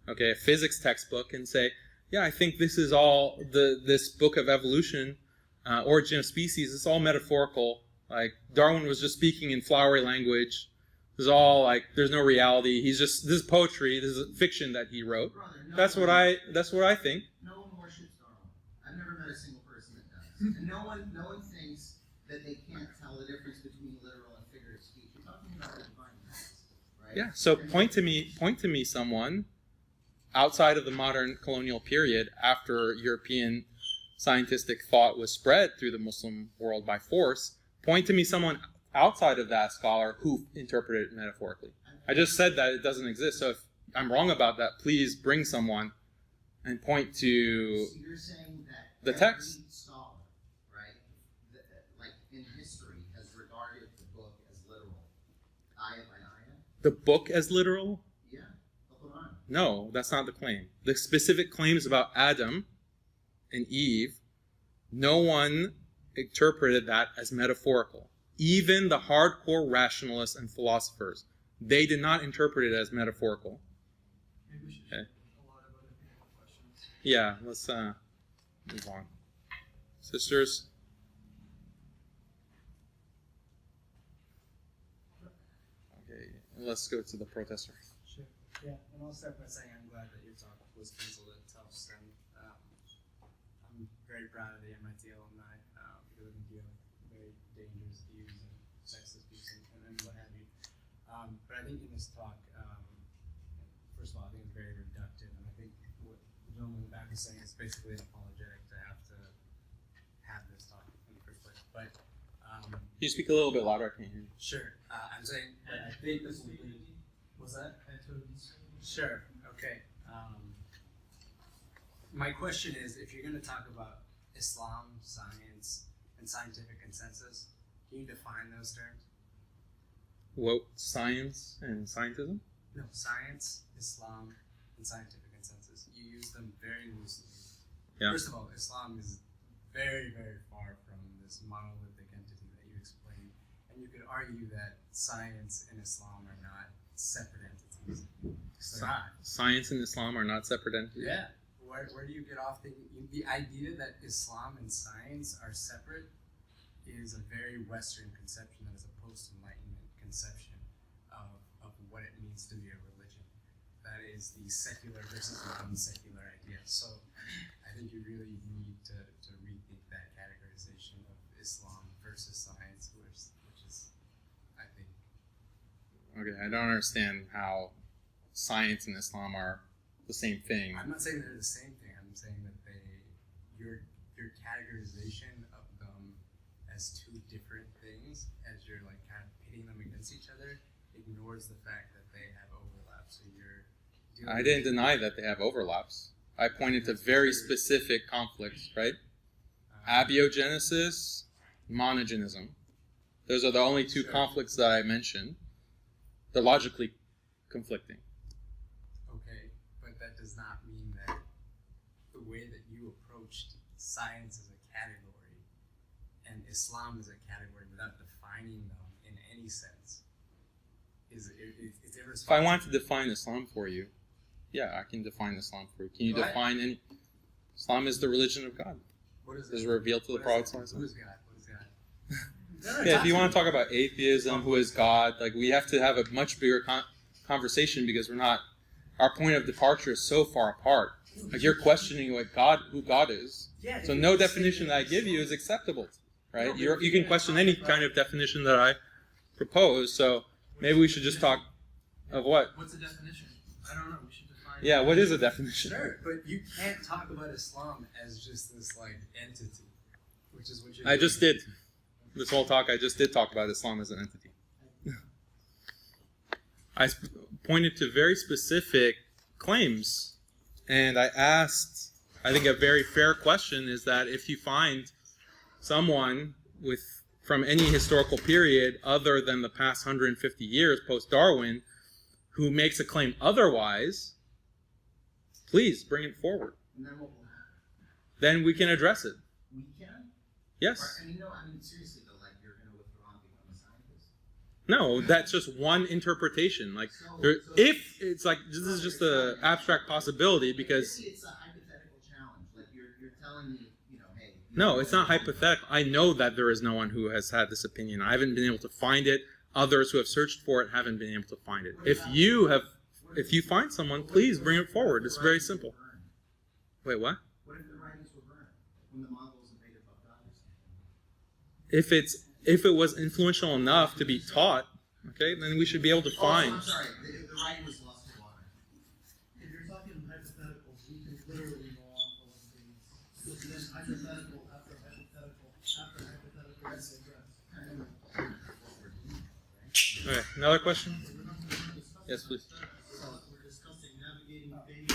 okay, a physics textbook, and say, yeah, I think this is all this book of evolution, origin of species. It's all metaphorical. Like Darwin was just speaking in flowery language. This is all like there's no reality. This is poetry. This is fiction that he wrote. Brother, That's what I think. No one worships Darwin. I've never met a single person that does. And no one thinks that they can't tell the difference between literal and figurative speech. You're talking about the divine text, right? Yeah. So point to me someone outside of the modern colonial period, after European scientific thought was spread through the Muslim world by force. Point to me someone outside of that scholar who interpreted it metaphorically. I just said that it doesn't exist. So if I'm wrong about that, please bring someone and point to So you're saying that the every text. scholar, right, like in history, has regarded the book as literal, ayah by ayah? The book as literal? Yeah, the Quran. No, that's not the claim. The specific claims about Adam and Eve, no one interpreted that as metaphorical. Even the hardcore rationalists and philosophers, they did not interpret it as metaphorical. Maybe we should Okay. a lot of other people questions. Yeah, let's move on. Sisters? Okay, let's go to the protester. Sure. Yeah, and I'll start by saying I'm glad that your talk was canceled at Tufts, and I'm very proud of the MIT alumni because I think you have very dangerous views and sexist views and what have you. But I think in this talk, first of all, I think it's very reductive, and I think what the gentleman in the back is saying is basically an apologetic to have this talk in the first place. But Can you speak a little bit louder? I can't hear you. sure, I'm saying that I think this will be. What's that? Sure. Okay. My question is, if you're going to talk about Islam, science, and scientific consensus, can you define those terms? What, science and scientism? No, science, Islam, and scientific consensus. You use them very loosely. Yeah. First of all, Islam is very, very far from this monolithic entity that you explained, and you could argue that science and Islam are not separate entities. They're not. Science and Islam are not separate entities? Yeah. Where do you get off the idea that Islam and science are separate is a very Western conception that is a post-Enlightenment conception of what it means to be a religion. That is the secular versus non-secular idea. So I think you really need to rethink that categorization of Islam versus science, which is, I think. Okay, I don't understand how science and Islam are the same thing. I'm not saying they're the same thing. I'm saying that your categorization of them as two different things, as you're like kind of pitting them against each other, ignores the fact that they have overlap. So you're. I didn't deny that they have overlaps. I pointed to very specific conflicts, right? Abiogenesis, monogenism. Those are the only two conflicts that I mentioned. They're logically conflicting. Okay, but that does not mean that the way that you approached science as a category and Islam as a category without defining them in any sense is irresponsible. If I want to define Islam for you, yeah, I can define Islam for you. Can you Go ahead. define any? Islam is the religion of God. What is It was it? revealed to the What Prophet. is it? Who is God? What is God? Yeah, if you want to talk about atheism, who is God, like we have to have a much bigger conversation because we're not. Our point of departure is so far apart. Like you're questioning what God, who God is. Yeah, So no definition that I give you is acceptable, right? You can question any kind of definition that I propose. So maybe we should just talk of what. What's the definition? I don't know. We should define Yeah, what is a definition? Sure, but you can't talk about Islam as just this like entity, which is what you're I doing. just did. This whole talk, I just did talk about Islam as an entity. I pointed to very specific claims, and I asked, I think a very fair question is that if you find someone from any historical period other than the past 150 years post-Darwin who makes a claim otherwise, please bring it forward. And then what will happen? Then we can address it. We can? Yes. I mean, seriously though, like you're going to withdraw and become a scientist? No, that's just one interpretation. Like, if it's like this is just an abstract possibility because Really, it's a hypothetical challenge. Like you're telling me, hey. no, it's not hypothetical. I know that there is no one who has had this opinion. I haven't been able to find it. Others who have searched for it haven't been able to find it. If you find someone, please bring it forward. It's very simple. Wait, what? What if the writings were burned when the Mongols invaded Baghdad? If it was influential enough to be taught, okay, then we should be able to find. I'm sorry. The writing was lost to water. If you're talking hypotheticals, we can literally go on for one thing. Because then hypothetical after hypothetical after hypothetical is addressed. Okay, another question? Yes, please. So we're discussing navigating phase.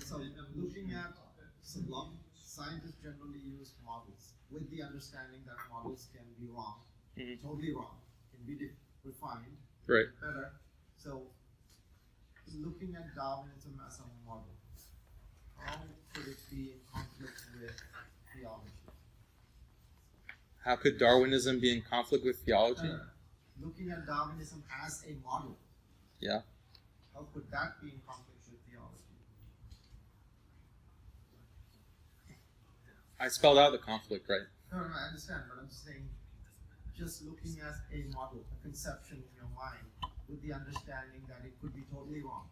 So looking at scientists generally use models with the understanding that models can be wrong, totally wrong, can be refined, Right. better. So looking at Darwinism as a model, how could it be in conflict with theology? How could Darwinism be in conflict with theology? Looking at Darwinism as a model, Yeah. how could that be in conflict with theology? I spelled out the conflict, right? No, I understand, but I'm just saying, just looking at a model, a conception in your mind, with the understanding that it could be totally wrong.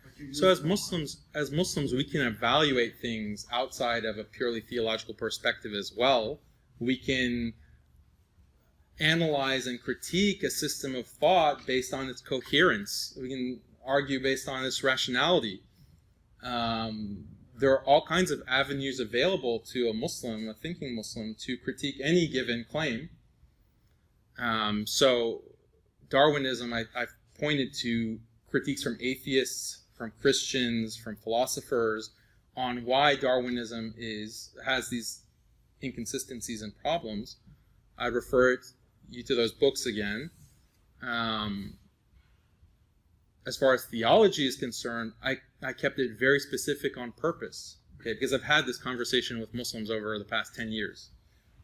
But you're So as using Muslims, we can evaluate things outside of a purely theological perspective as well. We can analyze and critique a system of thought based on its coherence. We can argue based on its rationality. There are all kinds of avenues available to a Muslim, a thinking Muslim, to critique any given claim. So Darwinism, I've pointed to critiques from atheists, from Christians, from philosophers, on why Darwinism has these inconsistencies and problems. I refer you to those books again. As far as theology is concerned, I kept it very specific on purpose, okay? Because I've had this conversation with Muslims over the past 10 years.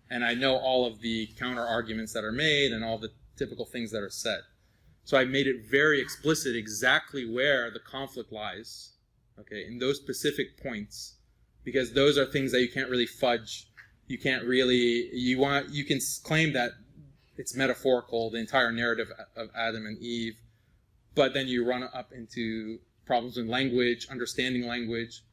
And I know all of the counter arguments that are made and all the typical things that are said. So I made it very explicit exactly where the conflict lies, okay, in those specific points, because those are things that you can't really fudge. You can't really, you can claim that it's metaphorical, the entire narrative of Adam and Eve, but then you run up into problems with language, understanding language.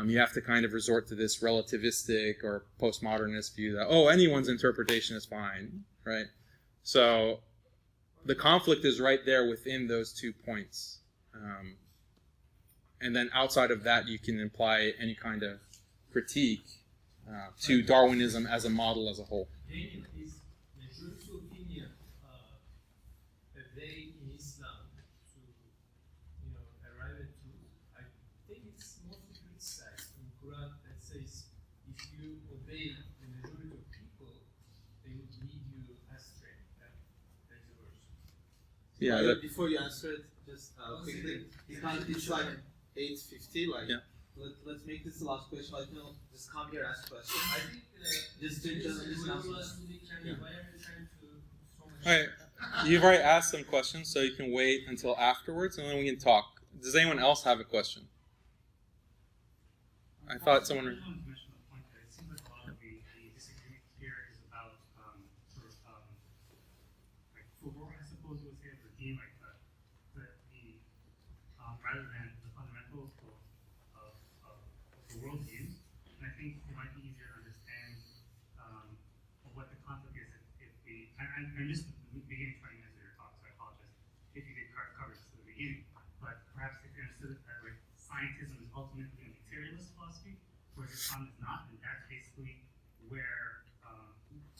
You have to kind of resort to this relativistic or postmodernist view that, anyone's interpretation is fine, right? So the conflict is right there within those 2 points. And then outside of that, you can imply any kind of critique to Darwinism as a model as a whole. Daniel, is majority opinion a way in Islam to arrive at truth? I think it's mostly criticized in Quran that says if you obey the majority of people, they would lead you astray. That's the verse. Yeah. Before you answer it, just quickly, because it's like 8:50, like. Yeah. Let's make this the last question. Like, just come here, ask questions. I think Just there is answer. why are you trying to so much? All right. You've already asked some questions, so you can wait until afterwards, and then we can talk. Does anyone else have a question? I thought someone... I wanted to mention the point that it seems like a lot of the disagreement here is about like football, I suppose you would say, or the game, like rather than the fundamentals of the worldview. And I think it might be easier to understand what the conflict is if we. I'm just beginning 20 minutes of your talk, so I apologize if you did cover this at the beginning. But perhaps if you understood it as scientism is ultimately a materialist philosophy, whereas Islam is not, and that's basically where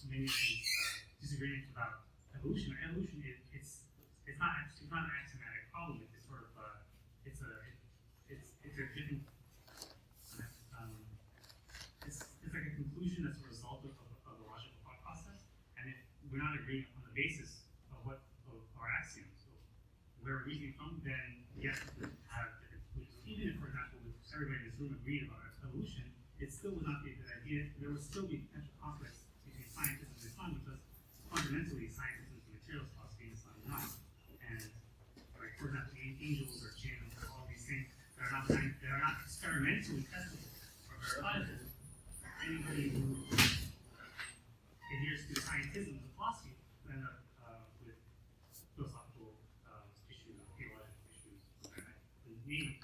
many of these disagreements about evolution. Evolution is it's not an axiomatic problem. It's sort of it's a different it's like a conclusion that's a result of a logical thought process, and if we're not agreeing on the basis of our axioms, so where we're reasoning from, then yes, we could have different conclusions. Even if, for example, if everybody in this room agreed about evolution, it still would not be a good idea. There would still be potential conflicts between scientism and Islam, because fundamentally scientism is a materialist philosophy and Islam is not. And like, for example, angels or jinns or all these things that are not experimentally testable or verifiable. Anybody who adheres to scientism as a philosophy will end up with philosophical issues, theological issues, and maybe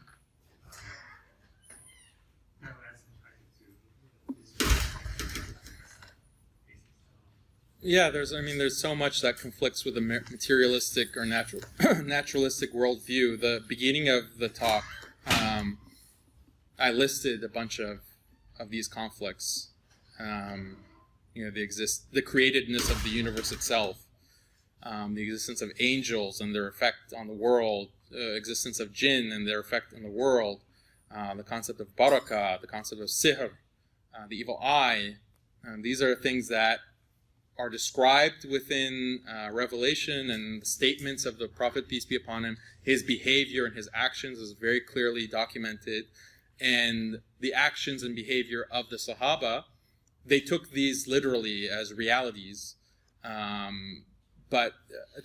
that would add some perspective to this. Yeah, there's so much that conflicts with a materialistic or naturalistic worldview. The beginning of the talk, I listed a bunch of these conflicts. The createdness of the universe itself, the existence of angels and their effect on the world, existence of jinn and their effect on the world, the concept of barakah, the concept of sihr, the evil eye. These are things that are described within Revelation and the statements of the Prophet, peace be upon him. His behavior and his actions is very clearly documented. And the actions and behavior of the Sahaba, they took these literally as realities, but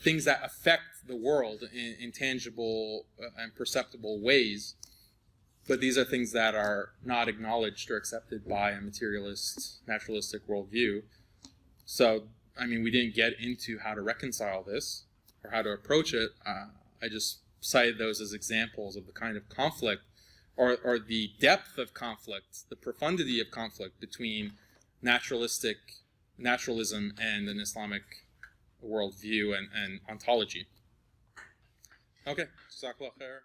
things that affect the world in tangible and perceptible ways. But these are things that are not acknowledged or accepted by a materialist, naturalistic worldview. So, we didn't get into how to reconcile this or how to approach it. I just cited those as examples of the kind of conflict or the depth of conflict, the profundity of conflict between naturalism and an Islamic worldview and ontology. Okay, jazakallah khair.